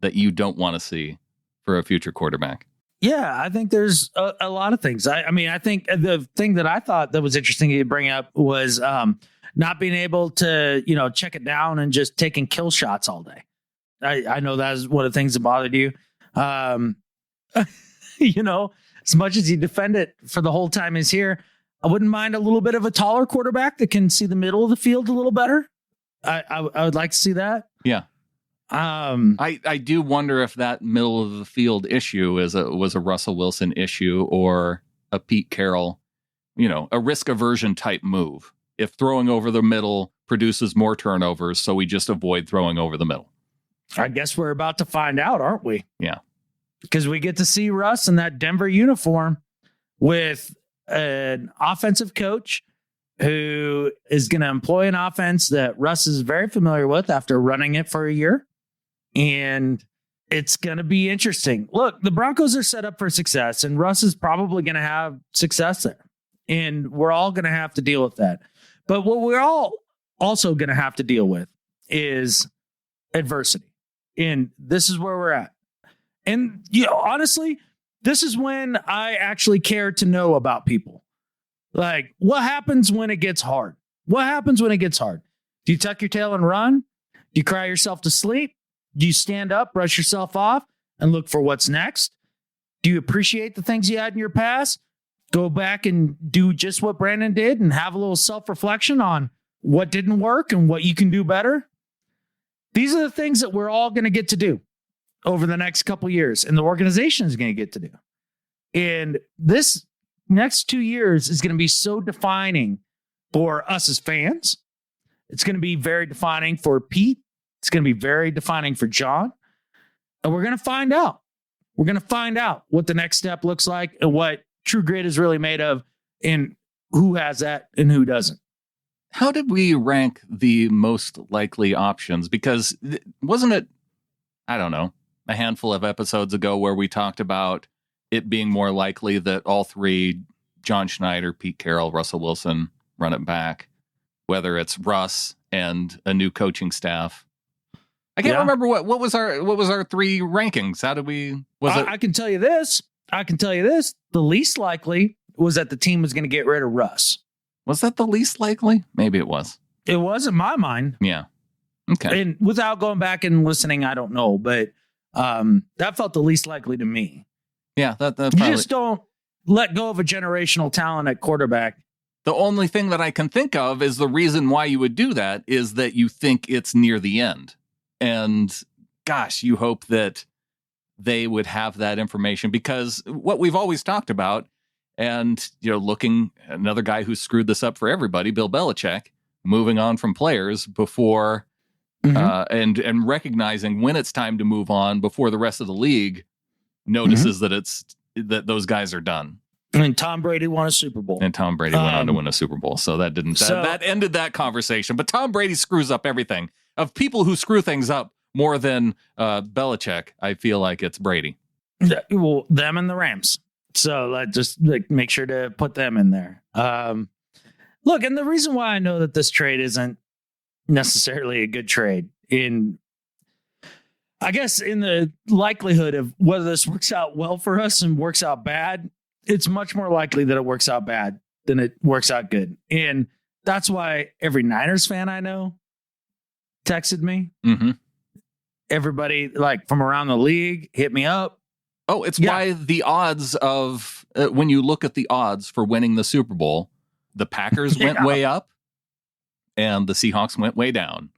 that you don't want to see for a future quarterback? Yeah, I think there's a lot of things. I think the thing that I thought that was interesting to bring up was not being able to, check it down and just taking kill shots all day. I know that is one of the things that bothered you. As much as you defend it for the whole time he's here, I wouldn't mind a little bit of a taller quarterback that can see the middle of the field a little better. I would like to see that. Yeah. I do wonder if that middle of the field issue was a Russell Wilson issue or a Pete Carroll, a risk aversion type move. If throwing over the middle produces more turnovers, so we just avoid throwing over the middle. I guess we're about to find out, aren't we? Yeah. Because we get to see Russ in that Denver uniform with an offensive coach who is going to employ an offense that Russ is very familiar with after running it for a year. And it's going to be interesting. Look, the Broncos are set up for success, and Russ is probably going to have success there. And we're all going to have to deal with that. But what we're all also going to have to deal with is adversity. And this is where we're at. And, honestly, this is when I actually care to know about people. Like, what happens when it gets hard? Do you tuck your tail and run? Do you cry yourself to sleep? Do you stand up, brush yourself off, and look for what's next? Do you appreciate the things you had in your past? Go back and do just what Brandon did and have a little self-reflection on what didn't work and what you can do better. These are the things that we're all going to get to do over the next couple years, and the organization is going to get to do. And this next 2 years is going to be so defining for us as fans. It's going to be very defining for Pete. It's going to be very defining for John. And we're going to find out. We're going to find out what the next step looks like and what True Grit is really made of and who has that and who doesn't. How did we rank the most likely options? Because wasn't it, I don't know, a handful of episodes ago where we talked about it being more likely that all three, John Schneider, Pete Carroll, Russell Wilson, run it back, whether it's Russ and a new coaching staff. I can't remember what was our three rankings. How did we? I can tell you this. The least likely was that the team was going to get rid of Russ. Was that the least likely? Maybe it was. It was in my mind. Yeah. Okay. And without going back and listening, I don't know, but that felt the least likely to me. Yeah, that's you probably... just don't let go of a generational talent at quarterback. The only thing that I can think of is the reason why you would do that is that you think it's near the end. And gosh, you hope that they would have that information, because what we've always talked about, and, you know, looking at another guy who screwed this up for everybody, Bill Belichick, moving on from players before and recognizing when it's time to move on before the rest of the league notices that those guys are done. And Tom Brady won a Super Bowl. And Tom Brady went on to win a Super Bowl. So that ended that conversation. But Tom Brady screws up everything. Of people who screw things up more than Belichick, I feel like it's Brady. Well, them and the Rams. So let's just make sure to put them in there. Look, and the reason why I know that this trade isn't necessarily a good trade, I guess in the likelihood of whether this works out well for us and works out bad, it's much more likely that it works out bad than it works out good. And that's why every Niners fan I know texted me. Mm-hmm. Everybody from around the league hit me up. Oh, it's why the odds of when you look at the odds for winning the Super Bowl, the Packers went way up and the Seahawks went way down.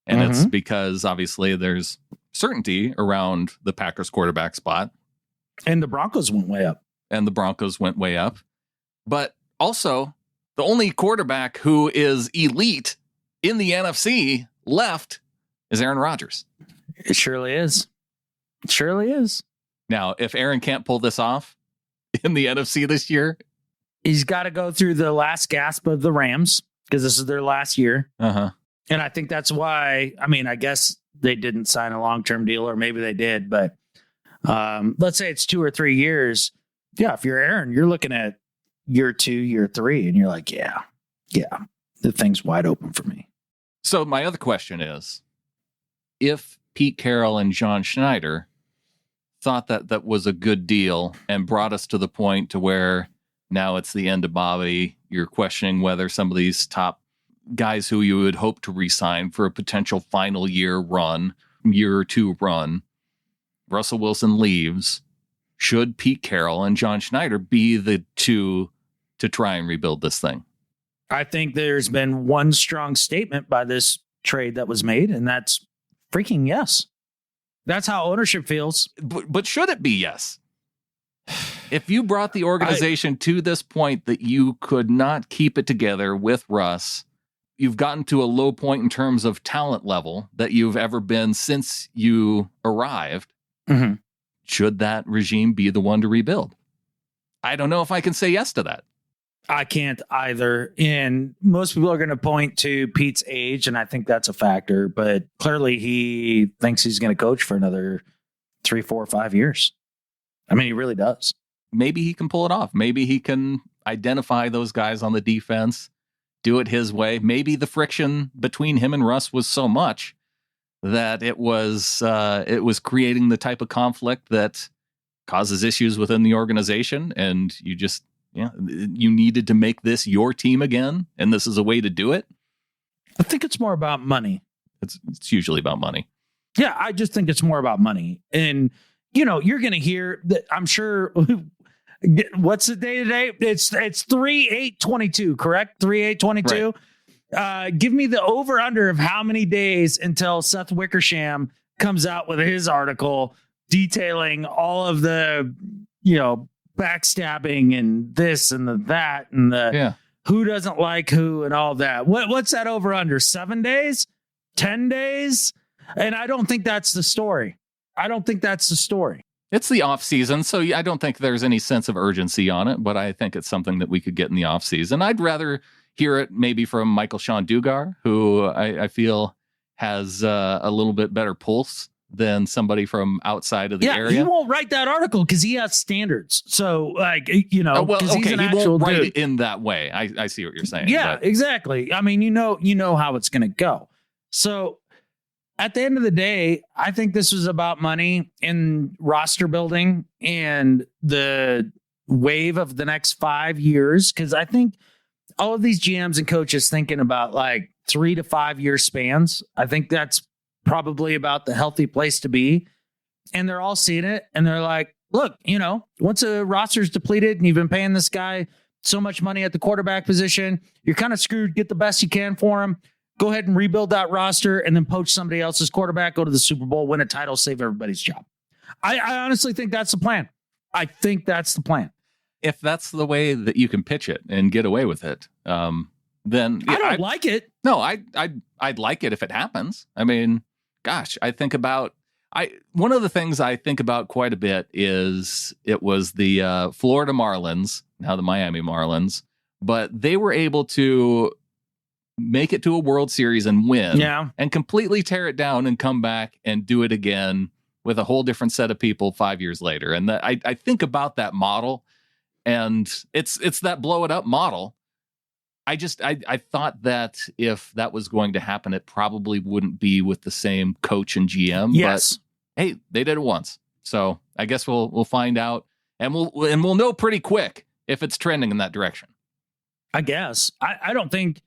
And it's because obviously there's certainty around the Packers quarterback spot. And the Broncos went way up. But also, the only quarterback who is elite in the NFC left is Aaron Rodgers. It surely is. Now, if Aaron can't pull this off in the NFC this year, he's got to go through the last gasp of the Rams because this is their last year. And I think that's why, I guess they didn't sign a long-term deal, or maybe they did, but let's say it's 2 or 3 years. Yeah, if you're Aaron, you're looking at year 2, year 3, and you're like, yeah, the thing's wide open for me. So my other question is, if Pete Carroll and John Schneider thought that was a good deal and brought us to the point to where now it's the end of Bobby, you're questioning whether some of these top guys who you would hope to re-sign for a potential final year or two run, Russell Wilson leaves, should Pete Carroll and John Schneider be the two to try and rebuild this thing? I think there's been one strong statement by this trade that was made, and that's freaking yes. That's how ownership feels. But should it be yes? If you brought the organization to this point that you could not keep it together with Russ, you've gotten to a low point in terms of talent level that you've ever been since you arrived. Should that regime be the one to rebuild? I don't know if I can say yes to that. I can't either. And most people are going to point to Pete's age, and I think that's a factor. But clearly he thinks he's going to coach for another 3, 4, 5 years. He really does. Maybe he can pull it off. Maybe he can identify those guys on the defense, do it his way. Maybe the friction between him and Russ was so much that it was creating the type of conflict that causes issues within the organization, and you needed to make this your team again, and this is a way to do it. I think it's more about money. It's usually about money. Yeah, I just think it's more about money. And, you're going to hear that, I'm sure. What's the day today? It's 3/8/22, correct? 3/8/22. Right. Give me the over under of how many days until Seth Wickersham comes out with his article detailing all of the, backstabbing and this and that and the who doesn't like who and all that. What's that over under? 7 days? 10 days? And I don't think that's the story. It's the off season, so I don't think there's any sense of urgency on it, but I think it's something that we could get in the off season. I'd rather hear it maybe from Michael Sean Dugar, who I feel has a little bit better pulse than somebody from outside of the area. He won't write that article because he has standards. So, like, he's an he actual won't write dude. it in that way. I see what you're saying. Yeah, exactly. I mean, you know how it's going to go. So at the end of the day, I think this was about money and roster building and the wave of the next 5 years. Because I think all of these GMs and coaches thinking about like 3 to 5 year spans. I think that's probably about the healthy place to be. And they're all seeing it. And they're like, look, once a roster's depleted and you've been paying this guy so much money at the quarterback position, you're kind of screwed. Get the best you can for him. Go ahead and rebuild that roster and then poach somebody else's quarterback, go to the Super Bowl, win a title, save everybody's job. I honestly think that's the plan. If that's the way that you can pitch it and get away with it, then I don't like it. No, I'd like it if it happens. I mean, gosh, one of the things I think about quite a bit is it was the Florida Marlins, now the Miami Marlins, but they were able to make it to a World Series and win and completely tear it down and come back and do it again with a whole different set of people 5 years later. And I think about that model, and it's that blow it up model. I thought that if that was going to happen, it probably wouldn't be with the same coach and GM. Yes. But hey, they did it once. So I guess we'll find out, and we'll know pretty quick if it's trending in that direction. I guess. I don't think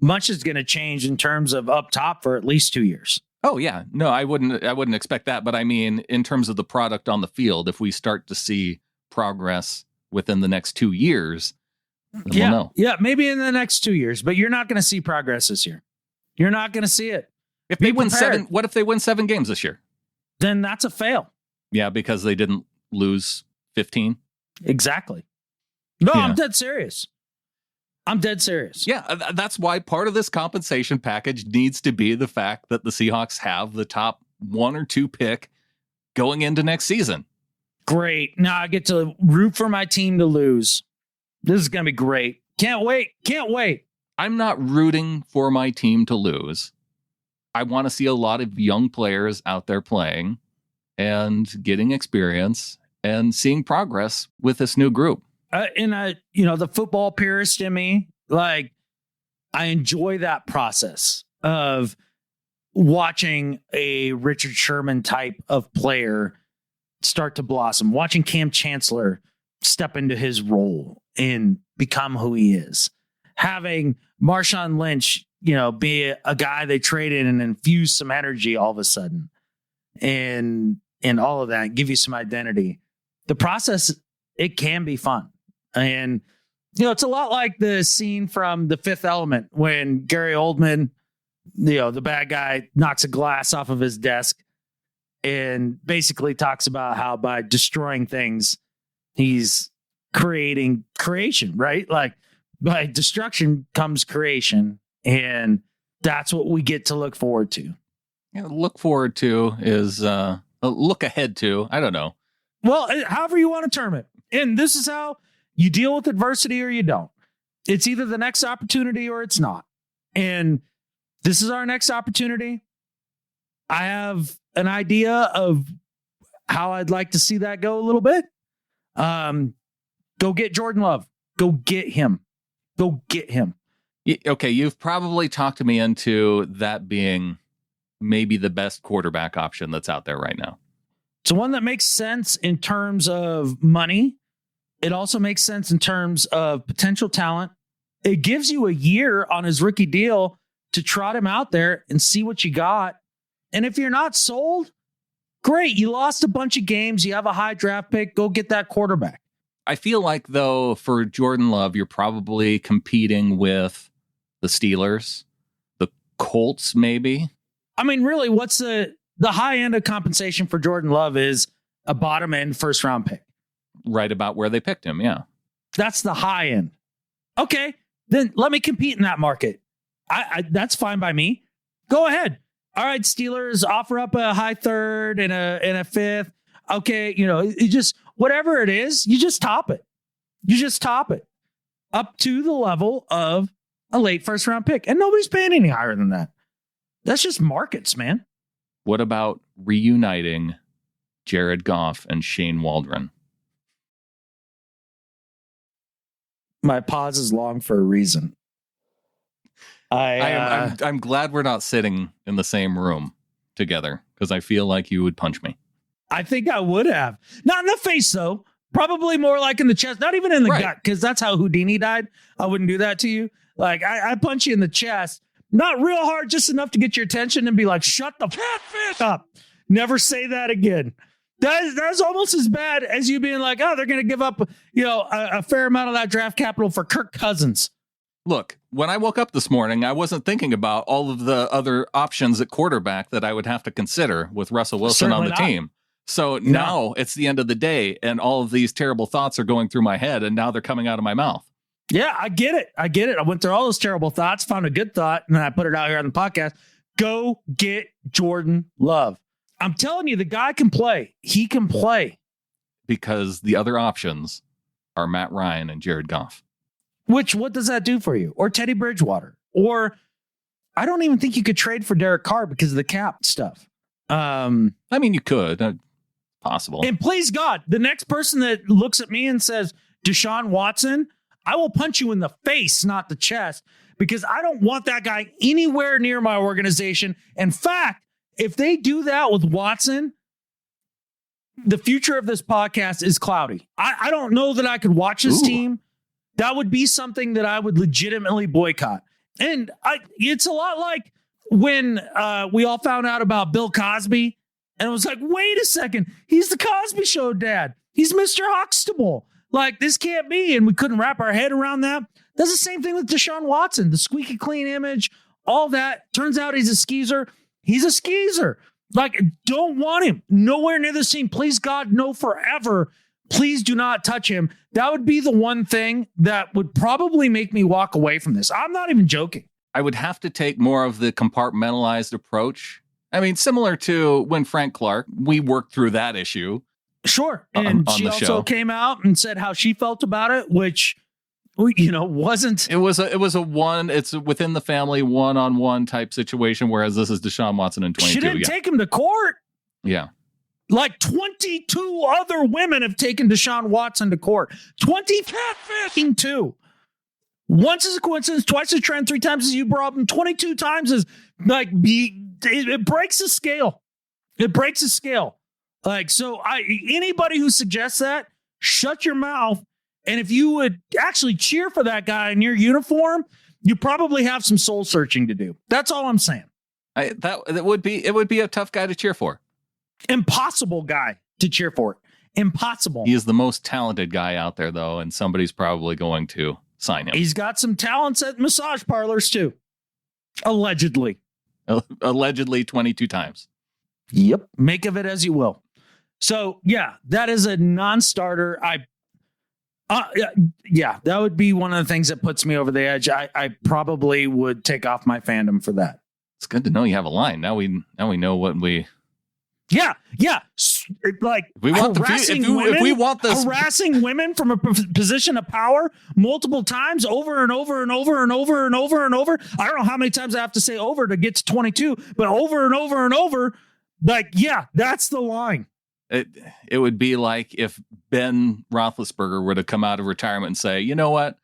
much is going to change in terms of up top for at least 2 years. Oh yeah. No, I wouldn't expect that. But I mean, in terms of the product on the field, if we start to see progress within the next 2 years, we'll know. Yeah, maybe in the next 2 years, but you're not going to see progress this year. You're not going to see it. If they win 7, what if they win 7 games this year? Then that's a fail. Yeah, because they didn't lose 15. Exactly. No, yeah. I'm dead serious. Yeah, that's why part of this compensation package needs to be the fact that the Seahawks have the top 1 or 2 pick going into next season. Great. Now I get to root for my team to lose. This is going to be great. Can't wait. I'm not rooting for my team to lose. I want to see a lot of young players out there playing and getting experience and seeing progress with this new group. The football purist in me, like, I enjoy that process of watching a Richard Sherman type of player start to blossom, watching Cam Chancellor step into his role and become who he is, having Marshawn Lynch, be a guy they traded and infuse some energy all of a sudden, and all of that, give you some identity. The process, it can be fun. And, it's a lot like the scene from The Fifth Element when Gary Oldman, the bad guy, knocks a glass off of his desk and basically talks about how by destroying things, he's creating creation, right? Like, by destruction comes creation. And that's what we get to look forward to. Yeah, look forward to is look ahead to. I don't know. Well, however you want to term it. And this is how you deal with adversity or you don't. It's either the next opportunity or it's not. And this is our next opportunity. I have an idea of how I'd like to see that go a little bit. Go get Jordan Love. Go get him. Okay, you've probably talked me into that being maybe the best quarterback option that's out there right now. It's one that makes sense in terms of money. It also makes sense in terms of potential talent. It gives you a year on his rookie deal to trot him out there and see what you got. And if you're not sold, great. You lost a bunch of games. You have a high draft pick. Go get that quarterback. I feel like, though, for Jordan Love, you're probably competing with the Steelers, the Colts, maybe. I mean, really, what's the high end of compensation for Jordan Love is a bottom end first round pick. right about where they picked him. Yeah. That's the high end. Okay, then let me compete in that market. I that's fine by me. Go ahead. All right, Steelers, offer up a high third and a fifth. Okay, you just whatever it is, you just top it. You just top it up to the level of a late first round pick, and nobody's paying any higher than that. That's just markets, man. What about reuniting Jared Goff and Shane Waldron? My pause is long for a reason. I'm glad we're not sitting in the same room together because I feel like you would punch me. I think I would have. Not in the face, though. Probably more like in the chest. Not even in the gut, because that's how Houdini died. I wouldn't do that to you. Like, I punch you in the chest. Not real hard, just enough to get your attention and be like, shut the catfish up. Never say that again. That's almost as bad as you being like, oh, they're going to give up, a fair amount of that draft capital for Kirk Cousins. Look, when I woke up this morning, I wasn't thinking about all of the other options at quarterback that I would have to consider with Russell Wilson Certainly on the team. So now it's the end of the day, and all of these terrible thoughts are going through my head, and now they're coming out of my mouth. Yeah, I get it. I went through all those terrible thoughts, found a good thought, and then I put it out here on the podcast. Go get Jordan Love. I'm telling you, the guy can play. He can play. Because the other options are Matt Ryan and Jared Goff. What does that do for you? Or Teddy Bridgewater? Or I don't even think you could trade for Derek Carr because of the cap stuff. I mean, you could. Possible. And please God, the next person that looks at me and says, Deshaun Watson, I will punch you in the face, not the chest, because I don't want that guy anywhere near my organization. In fact, if they do that with Watson, the future of this podcast is cloudy. I don't know that I could watch this team. That would be something that I would legitimately boycott. And it's a lot like when we all found out about Bill Cosby, and it was like, wait a second, he's the Cosby Show dad. He's Mr. Huxtable. Like, this can't be, and we couldn't wrap our head around that. That's the same thing with Deshaun Watson, the squeaky clean image, all that. Turns out he's a skeezer. He's a skeezer. Like, don't want him. Nowhere near this team. Please, God, no forever. Please do not touch him. That would be the one thing that would probably make me walk away from this. I'm not even joking. I would have to take more of the compartmentalized approach. I mean, similar to when Frank Clark, we worked through that issue. Sure. And she also came out and said how she felt about it, which, wasn't. It's within the family one-on-one type situation, whereas this is Deshaun Watson in 22. She didn't take him to court. Yeah. Like 22 other women have taken Deshaun Watson to court. 22. Once is a coincidence, twice a trend, 3 times as you brought him, 22 times is like, it breaks the scale. It breaks the scale. Like, so anybody who suggests that, shut your mouth. And if you would actually cheer for that guy in your uniform, you probably have some soul searching to do. That's all I'm saying. It would be a tough guy to cheer for. Impossible guy to cheer for. Impossible. He is the most talented guy out there, though, and somebody's probably going to sign him. He's got some talents at massage parlors, too. Allegedly. Allegedly 22 times. Yep. Make of it as you will. So, yeah, that is a non-starter. That would be one of the things that puts me over the edge. I probably would take off my fandom for that. It's good to know you have a line. Now we know what we... Yeah. Like, if we want this, harassing women from a position of power multiple times over and over and over and over and over and over. I don't know how many times I have to say over to get to 22, but over and over and over. Like, yeah, that's the line. It would be like if Ben Roethlisberger were to come out of retirement and say, you know what,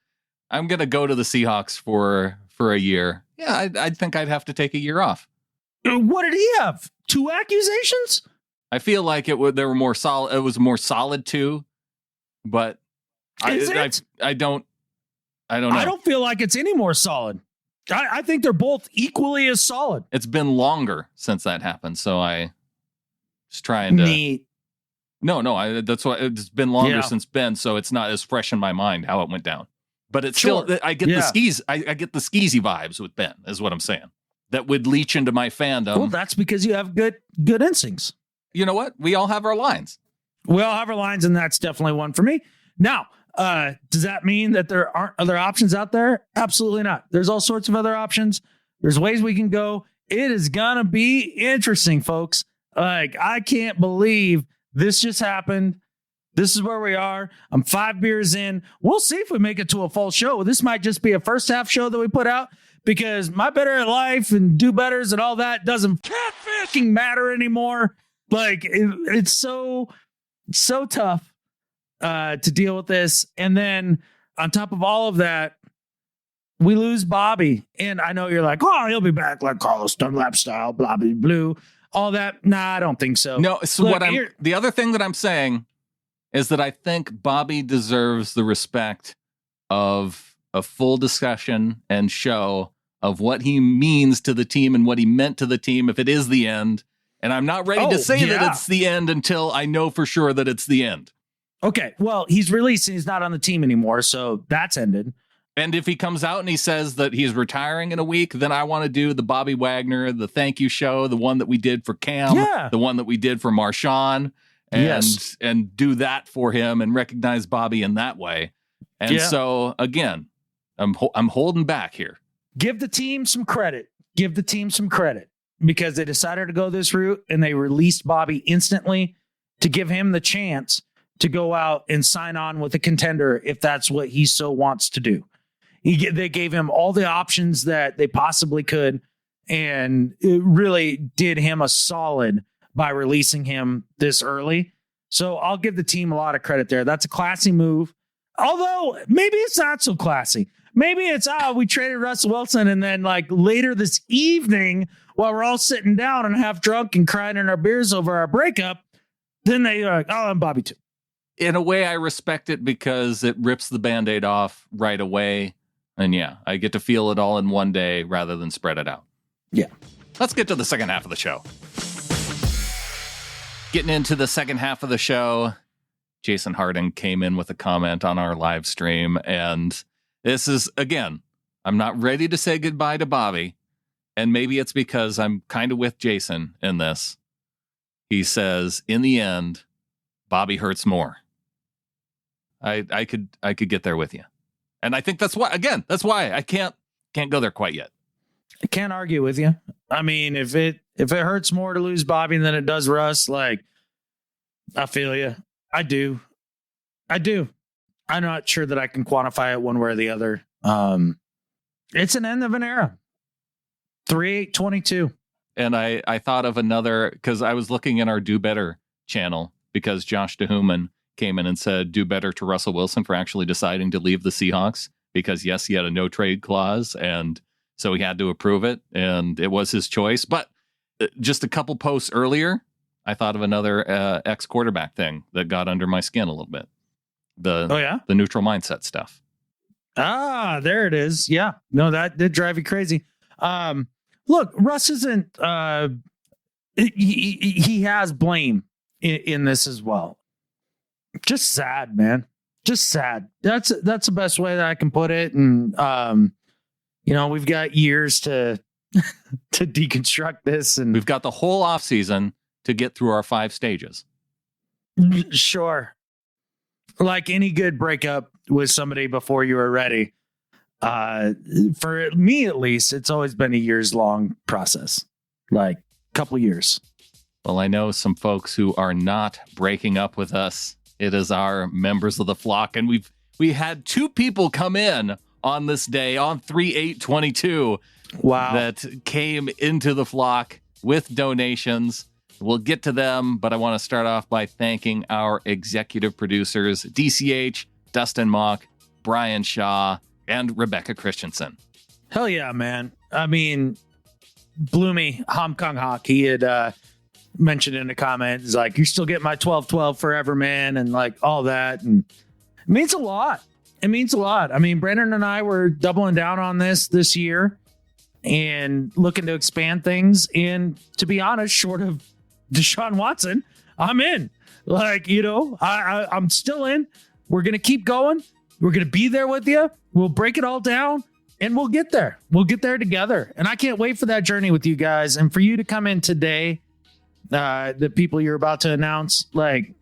I'm going to go to the Seahawks for a year. Yeah, I think I'd have to take a year off. What did he have? 2 accusations? I feel like it was more solid too, but I don't know. I don't feel like it's any more solid. I think they're both equally as solid. It's been longer since that happened, so I was trying to. Neat. No, that's why it's been longer since Ben, so it's not as fresh in my mind how it went down. But it's still, I get the skis. I get the skeezy vibes with Ben, is what I'm saying. That would leach into my fandom. Well, that's because you have good instincts. You know what? We all have our lines. We all have our lines, and that's definitely one for me. Now, does that mean that there aren't other options out there? Absolutely not. There's all sorts of other options. There's ways we can go. It is going to be interesting, folks. Like, I can't believe this just happened. This is where we are. I'm 5 beers in. We'll see if we make it to a full show. This might just be a first half show that we put out because my better at life and do betters and all that doesn't fucking matter anymore. Like, it's so tough to deal with this. And then on top of all of that, we lose Bobby. And I know you're like, oh, he'll be back like Carlos Dunlap style, blah, blah, blue, all that. Nah, I don't think so. No, so look, the other thing that I'm saying is that I think Bobby deserves the respect of a full discussion and show of what he means to the team and what he meant to the team if it is the end. And I'm not ready to say that it's the end until I know for sure that it's the end. Okay, well, he's released and he's not on the team anymore, so that's ended. And if he comes out and he says that he's retiring in a week, then I want to do the Bobby Wagner, the thank you show, the one that we did for Cam, the one that we did for Marshawn, and do that for him and recognize Bobby in that way. And so, again, I'm holding back here. Give the team some credit. Give the team some credit because they decided to go this route and they released Bobby instantly to give him the chance to go out and sign on with a contender if that's what he so wants to do. They gave him all the options that they possibly could, and it really did him a solid by releasing him this early. So I'll give the team a lot of credit there. That's a classy move. Although maybe it's not so classy. Maybe it's, we traded Russell Wilson, and then like later this evening while we're all sitting down and half drunk and crying in our beers over our breakup, then they are like, oh, I'm Bobby too. In a way, I respect it because it rips the Band-Aid off right away. And yeah, I get to feel it all in one day rather than spread it out. Yeah. Let's get to the second half of the show. Getting into the second half of the show, Jason Harding came in with a comment on our live stream. And this is, again, I'm not ready to say goodbye to Bobby. And maybe it's because I'm kind of with Jason in this. He says, in the end, Bobby hurts more. I could get there with you. And I think that's why I can't go there quite yet. I can't argue with you. I mean, if it hurts more to lose Bobby than it does Russ, like, I feel you. I do. I'm not sure that I can quantify it one way or the other. It's an end of an era. 3/8/22. And I thought of another, because I was looking in our Do Better channel, because Josh DeHuman came in and said, do better to Russell Wilson for actually deciding to leave the Seahawks, because yes, he had a no trade clause, and so he had to approve it, and it was his choice. But just a couple posts earlier, I thought of another ex-quarterback thing that got under my skin a little bit. The neutral mindset stuff. Ah, there it is. Yeah. No, that did drive you crazy. Look, Russ isn't, he has blame in this as well. Just sad, man. Just sad. That's the best way that I can put it. And, we've got years to deconstruct this, and we've got the whole off season to get through our 5 stages. Sure. Like any good breakup with somebody before you were ready. For me, at least, it's always been a years-long process, like a couple years. Well, I know some folks who are not breaking up with us. It is our members of the flock, and we had 2 people come in on this day on 3/8/22. Wow, that came into the flock with donations. We'll get to them, but I want to start off by thanking our executive producers, DCH, Dustin Mock, Brian Shaw, and Rebecca Christensen. Hell yeah, man. I mean, Bloomy, Hong Kong Hawk, he had mentioned in a comment, he's like, you still get my 12-12 forever, man, and like all that. And it means a lot. It means a lot. I mean, Brandon and I were doubling down on this year and looking to expand things. And to be honest, short of Deshaun Watson, I'm in. Like, I'm still in. We're going to keep going. We're going to be there with you. We'll break it all down and we'll get there. We'll get there together. And I can't wait for that journey with you guys. And for you to come in today, the people you're about to announce, like,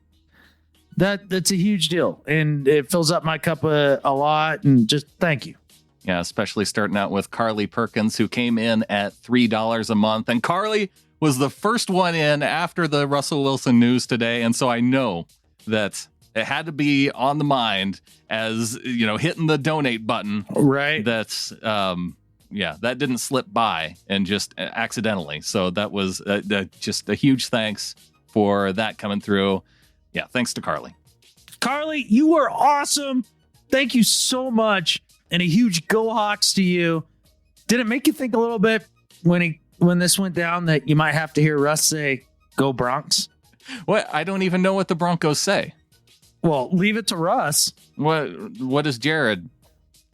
That's a huge deal, and it fills up my cup a lot. And just thank you. Yeah, especially starting out with Carly Perkins, who came in at $3 a month. And Carly was the first one in after the Russell Wilson news today. And so I know that it had to be on the mind as, hitting the donate button. Right. That's, that didn't slip by and just accidentally. So that was just a huge thanks for that coming through. Yeah, thanks to Carly. Carly, you were awesome. Thank you so much. And a huge go Hawks to you. Did it make you think a little bit when this went down that you might have to hear Russ say, "Go Bronx"? What? I don't even know what the Broncos say. Well, leave it to Russ. What is Jared?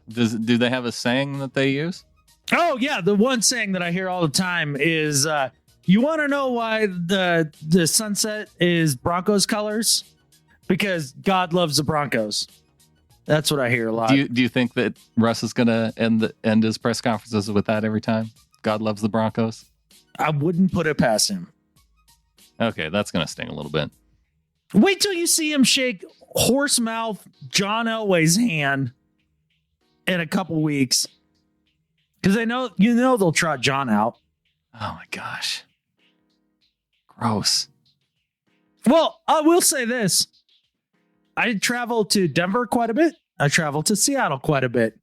Do they have a saying that they use? Oh, yeah. The one saying that I hear all the time is, you want to know why the sunset is Broncos colors? Because God loves the Broncos. That's what I hear a lot. Do you think that Russ is going to end his press conferences with that every time? God loves the Broncos? I wouldn't put it past him. Okay, that's going to sting a little bit. Wait till you see him shake horsemouth John Elway's hand in a couple weeks. Because they'll trot John out. Oh my gosh. Gross. Well, I will say this. I travel to Denver quite a bit. I travel to Seattle quite a bit.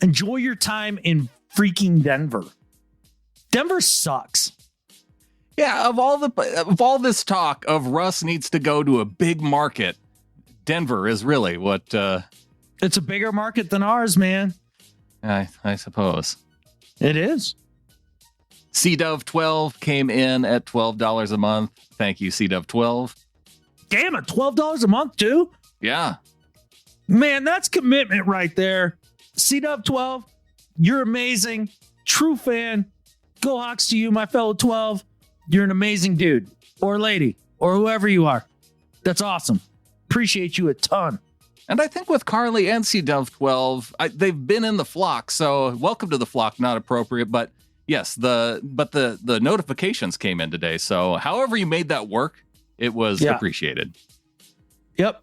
Enjoy your time in freaking Denver. Denver sucks. Yeah, of all this talk of Russ needs to go to a big market, Denver is really what... It's a bigger market than ours, man. I suppose. It is. CDove12 came in at $12 a month. Thank you, CDove12. Damn it, $12 a month, too? Yeah. Man, that's commitment right there. CDove12, you're amazing. True fan. Go Hawks to you, my fellow 12. You're an amazing dude or lady or whoever you are. That's awesome. Appreciate you a ton. And I think with Carly and CDove12, they've been in the flock, so welcome to the flock, not appropriate, but yes, the notifications came in today, so however you made that work, it was appreciated. Yep.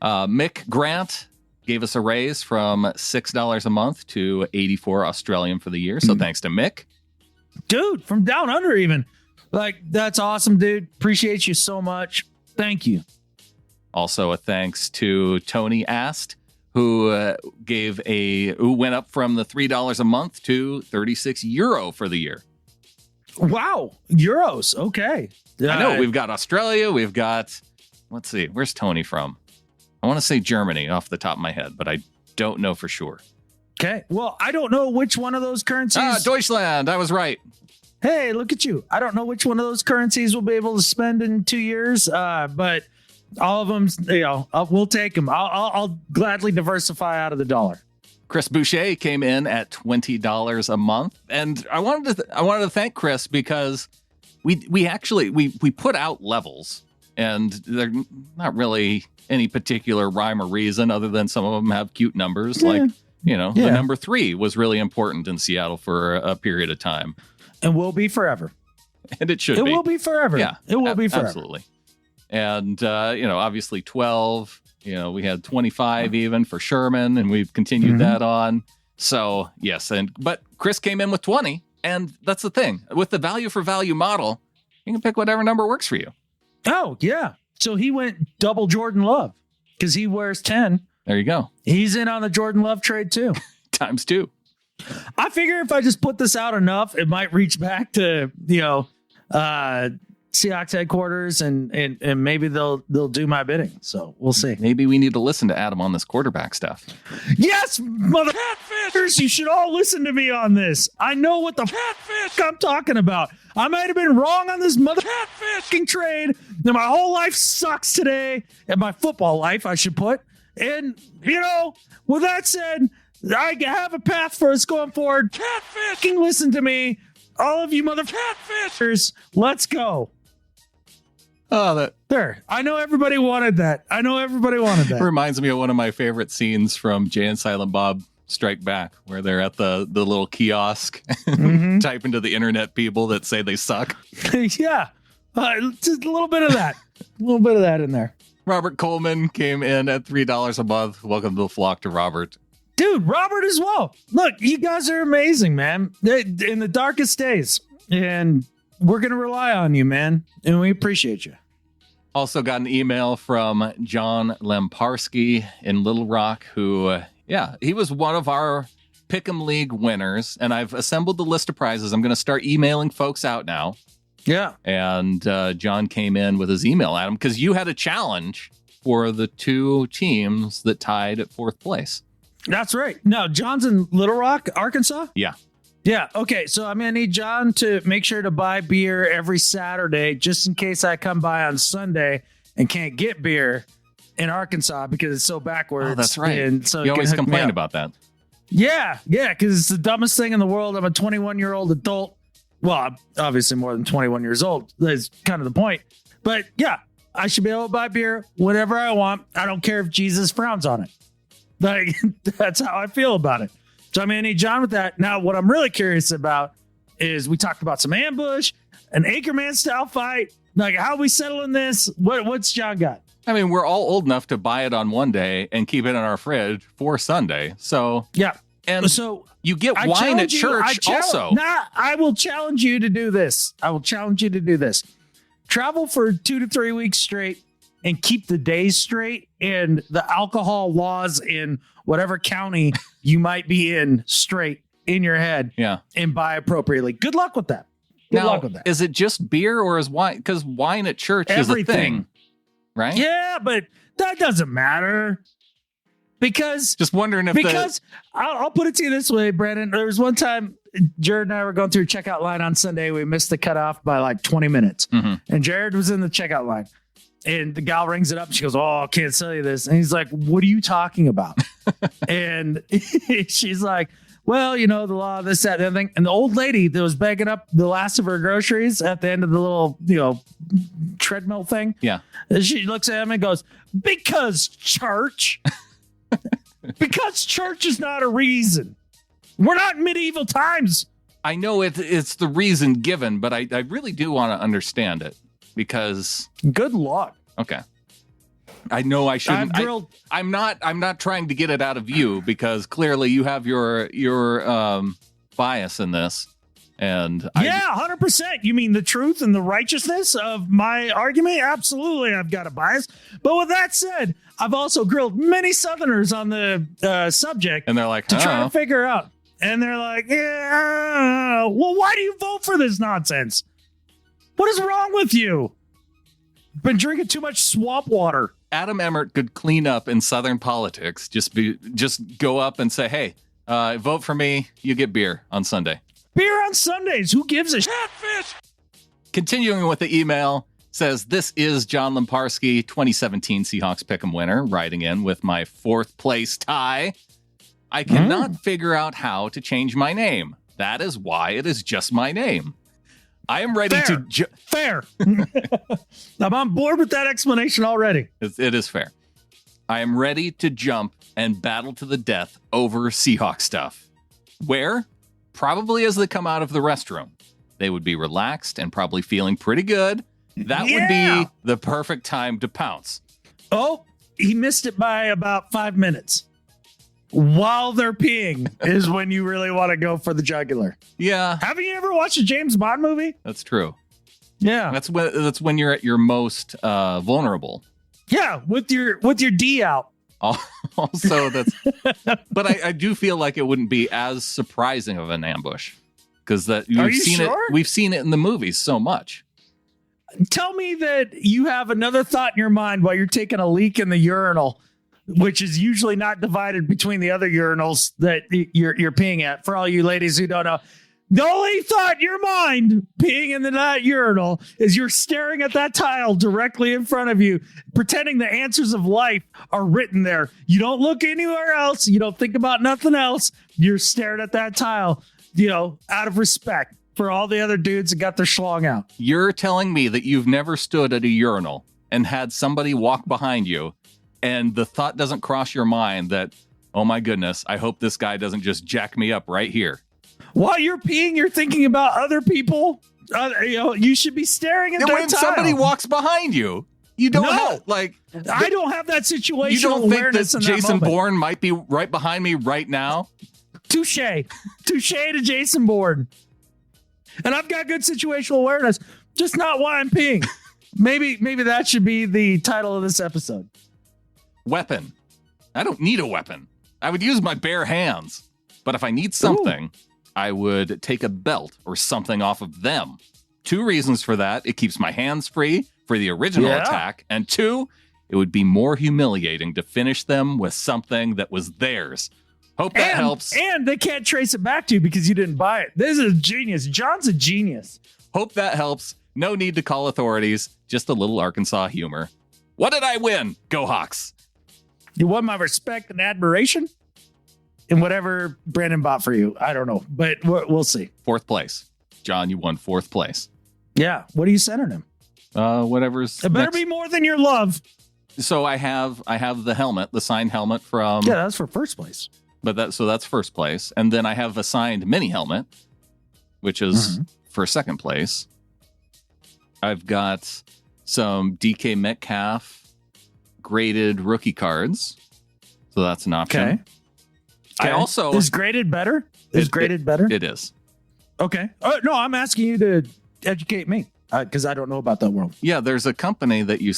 Mick Grant gave us a raise from $6 a month to 84 Australian for the year, so thanks to Mick. Dude, from down under even. That's awesome, dude. Appreciate you so much. Thank you. Also a thanks to Tony Ast, who went up from the $3 a month to €36 for the year. Wow. Euros. Okay. I know. We've got Australia. We've got, let's see, where's Tony from? I want to say Germany off the top of my head, but I don't know for sure. Okay. Well, I don't know which one of those currencies. Deutschland. I was right. Hey, look at you. I don't know which one of those currencies we'll be able to spend in 2 years, but all of them, we'll take them. I'll gladly diversify out of the dollar. Chris Boucher came in at $20 a month, and I wanted to thank Chris because we actually put out levels, and they're not really any particular rhyme or reason other than some of them have cute numbers. The number 3 was really important in Seattle for a period of time. And will be forever. And it should be. It will be forever. Yeah. It will be forever. Absolutely. And, obviously 12, we had 25 even for Sherman, and we've continued that on. So, yes. But Chris came in with 20. And that's the thing. With the value for value model, you can pick whatever number works for you. Oh, yeah. So he went double Jordan Love because he wears 10. There you go. He's in on the Jordan Love trade, too. Times 2. I figure if I just put this out enough, it might reach back to, Seahawks headquarters and maybe they'll do my bidding. So we'll see. Maybe we need to listen to Adam on this quarterback stuff. Yes, mother catfish. You should all listen to me on this. I know what the catfish I'm talking about. I might have been wrong on this mother catfishing trade. And my whole life sucks today. And my football life, I should put. And, with that said, I have a path for us going forward. Catfishing, listen to me. All of you mother catfishers, let's go. Oh, there. I know everybody wanted that. Reminds me of one of my favorite scenes from Jay and Silent Bob Strike Back, where they're at the little kiosk typing to the internet people that say they suck. Yeah. Just a little bit of that. A little bit of that in there. Robert Coleman came in at $3 a month. Welcome to the flock to Robert. Dude, Robert as well. Look, you guys are amazing, man. In the darkest days. And we're going to rely on you, man. And we appreciate you. Also got an email from John Lemparski in Little Rock, who, he was one of our Pick'em League winners. And I've assembled the list of prizes. I'm going to start emailing folks out now. Yeah. And John came in with his email at him because you had a challenge for the two teams that tied at fourth place. That's right. No, John's in Little Rock, Arkansas? Yeah. Yeah. Okay. So I'm going to need John to make sure to buy beer every Saturday, just in case I come by on Sunday and can't get beer in Arkansas because it's so backwards. Oh, that's right. And so you always complain about that. Yeah. Yeah. Because it's the dumbest thing in the world. I'm a 21-year-old adult. Well, I'm obviously more than 21 years old. That's kind of the point. But yeah, I should be able to buy beer whenever I want. I don't care if Jesus frowns on it. Like, that's how I feel about it. So I'm going to need John with that. Now, what I'm really curious about is we talked about some ambush, an Anchorman style fight. Like, how are we settling this? What's John got? I mean, we're all old enough to buy it on one day and keep it in our fridge for Sunday. So, yeah. And so you get wine at church also. I will challenge you to do this. Travel for 2 to 3 weeks straight and keep the days straight and the alcohol laws in whatever county you might be in straight in your head. Yeah. And buy appropriately. Good luck with that. Good luck with that. Is it just beer or is wine? Because wine at church is a thing, right? Yeah, but that doesn't matter. Because just wondering if I'll put it to you this way, Brandon. There was one time Jared and I were going through a checkout line on Sunday. We missed the cutoff by like 20 minutes. Mm-hmm. And Jared was in the checkout line. And the gal rings it up. And she goes, "Oh, I can't sell you this." And he's like, "What are you talking about?" And she's like, "Well, you know, the law, this, that, and everything." And the old lady that was bagging up the last of her groceries at the end of the little, treadmill thing. Yeah. She looks at him and goes, "Because church." Because church is not a reason. We're not in medieval times. I know it's the reason given, but I really do want to understand it because good luck. Okay. I know I shouldn't. I'm not trying to get it out of you because clearly you have your bias in this. And 100%. You mean the truth and the righteousness of my argument? Absolutely, I've got a bias. But with that said, I've also grilled many Southerners on the subject, and they're like, to try to figure out. And they're like, "Yeah, well, why do you vote for this nonsense? What is wrong with you? Been drinking too much swamp water." Adam Emmert could clean up in Southern politics. Just go up and say, "Hey, vote for me. You get beer on Sunday." Beer on Sundays. Who gives a catfish? Continuing with the email, says, "This is John Lemparski, 2017 Seahawks Pick'em winner, writing in with my fourth place tie. I cannot figure out how to change my name. That is why it is just my name. I am ready to... Fair. I'm on board with that explanation already. It is fair. I am ready to jump and battle to the death over Seahawks stuff. Where? Probably as they come out of the restroom. They would be relaxed and probably feeling pretty good. That would be the perfect time to pounce." Oh, he missed it by about 5 minutes. While they're peeing is when you really want to go for the jugular. Yeah. Haven't you ever watched a James Bond movie? That's true. Yeah. That's when you're at your most vulnerable. Yeah, with your D out. Also, but I do feel like it wouldn't be as surprising of an ambush because we've seen it in the movies so much. Tell me that you have another thought in your mind while you're taking a leak in the urinal, which is usually not divided between the other urinals that you're peeing at. For all you ladies who don't know, the only thought in your mind peeing in that urinal is you're staring at that tile directly in front of you, pretending the answers of life are written there. You don't look anywhere else. You don't think about nothing else. You're staring at that tile, out of respect for all the other dudes that got their schlong out. You're telling me that you've never stood at a urinal and had somebody walk behind you and the thought doesn't cross your mind that, oh my goodness, I hope this guy doesn't just jack me up right here. While you're peeing, you're thinking about other people. You should be staring at that tile. When somebody walks behind you, You don't No. have, like... I don't have that situational You don't think awareness that in Jason that moment. Bourne might be right behind me right now? Touche to Jason Bourne. And I've got good situational awareness, just not why I'm peeing. Maybe that should be the title of this episode. Weapon. I don't need a weapon. I would use my bare hands. But if I need something, I would take a belt or something off of them. 2 reasons for that. It keeps my hands free for the original attack. And 2, it would be more humiliating to finish them with something that was theirs. Hope that helps. And they can't trace it back to you because you didn't buy it. This is a genius. John's a genius. Hope that helps. No need to call authorities. Just a little Arkansas humor. What did I win? Go Hawks. You won my respect and admiration and whatever Brandon bought for you. I don't know, but we'll see. 4th place. John, you won 4th place. Yeah. What are you sending him? Whatever's It better next. be more than your love. So I have the helmet, the signed helmet from... Yeah, that's for first place. But that's 1st place. And then I have a signed mini helmet, which is for 2nd place. I've got some DK Metcalf graded rookie cards. So that's an option. Okay. I also... Is graded better? Is graded better? It is. Okay. No, I'm asking you to educate me because I don't know about that world. Yeah, there's a company that you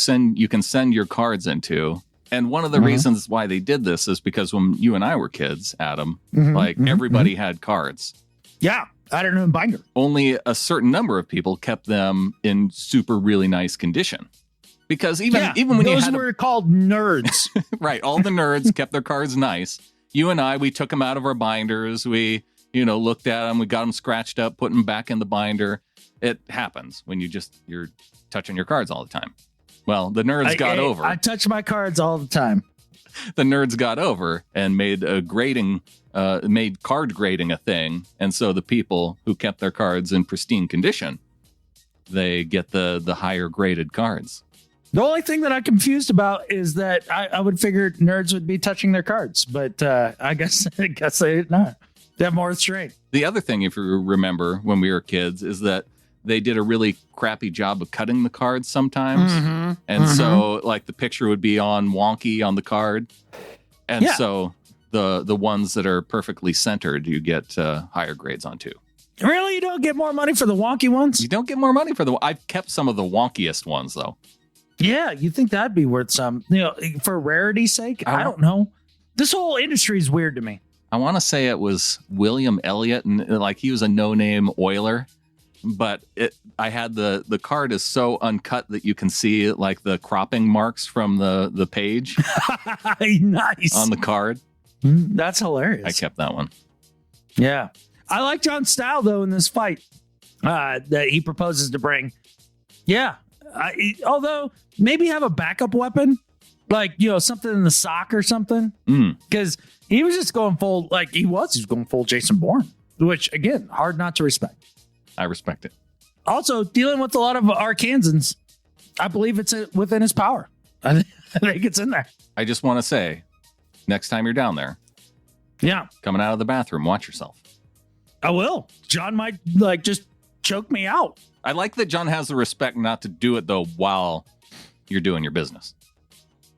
can send your cards into. And one of the reasons why they did this is because when you and I were kids, Adam, everybody had cards. Yeah, I don't know in binder. Only a certain number of people kept them in super really nice condition. Because even when those you had were called nerds. right, all the nerds kept their cards nice. You and I, we took them out of our binders. We, looked at them. We got them scratched up, put them back in the binder. It happens when you're touching your cards all the time. Well, the nerds got over. I touch my cards all the time. The nerds got over and made made card grading a thing. And so the people who kept their cards in pristine condition, they get the higher graded cards. The only thing that I'm confused about is that I would figure nerds would be touching their cards, but I guess they did not. They have more restraint. The other thing, if you remember when we were kids, is that they did a really crappy job of cutting the cards sometimes. And so like the picture would be on wonky on the card. And so the ones that are perfectly centered, you get higher grades on too. Really? You don't get more money for the wonky ones? You don't get more money for I've kept some of the wonkiest ones though. Yeah, you think that'd be worth some, for rarity's sake? I don't know. This whole industry is weird to me. I want to say it was William Elliott, and like he was a no-name Oiler, but I had the card is so uncut that you can see like the cropping marks from the page. Nice. On the card. That's hilarious. I kept that one. Yeah. I like John's style though in this fight that he proposes to bring. Yeah. Although maybe have a backup weapon, like, something in the sock or something. Because he was just going full, he was going full Jason Bourne, which again, hard not to respect. I respect it. Also, dealing with a lot of Arkansans, I believe it's within his power. I think it's in there. I just want to say, next time you're down there, coming out of the bathroom, watch yourself. I will. John might just choke me out. I like that John has the respect not to do it though while you're doing your business.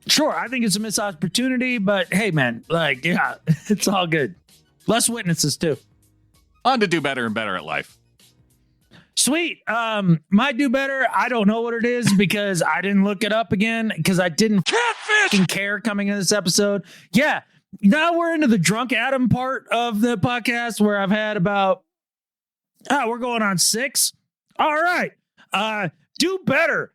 Sure, I think it's a missed opportunity, but hey, man, it's all good. Less witnesses too. On to do better and better at life. Sweet. My do better. I don't know what it is because I didn't look it up again because I didn't care coming into this episode. Yeah. Now we're into the drunk Adam part of the podcast where I've had about, we're going on 6. All right. Do better.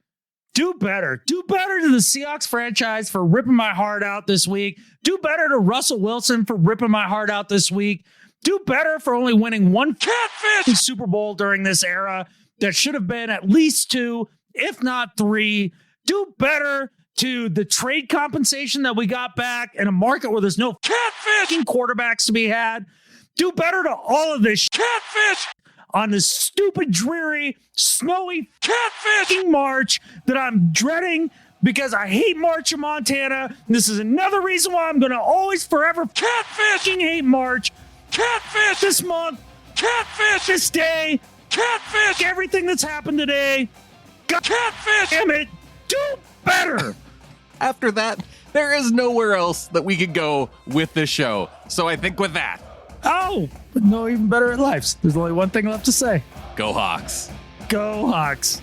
Do better. Do better to the Seahawks franchise for ripping my heart out this week. Do better to Russell Wilson for ripping my heart out this week. Do better for only winning one Super Bowl during this era that should have been at least 2, if not 3. Do better to the trade compensation that we got back in a market where there's no quarterbacks to be had. Do better to all of this on this stupid, dreary, snowy March that I'm dreading because I hate March in Montana. This is another reason why I'm going to always forever hate March. Catfish this month. Catfish this day. Catfish everything that's happened today. Catfish. Damn it. Do better. After that, there is nowhere else that we could go with this show. So I think with that, but no, even better at lives. There's only one thing left to say. go Hawks. Go Hawks.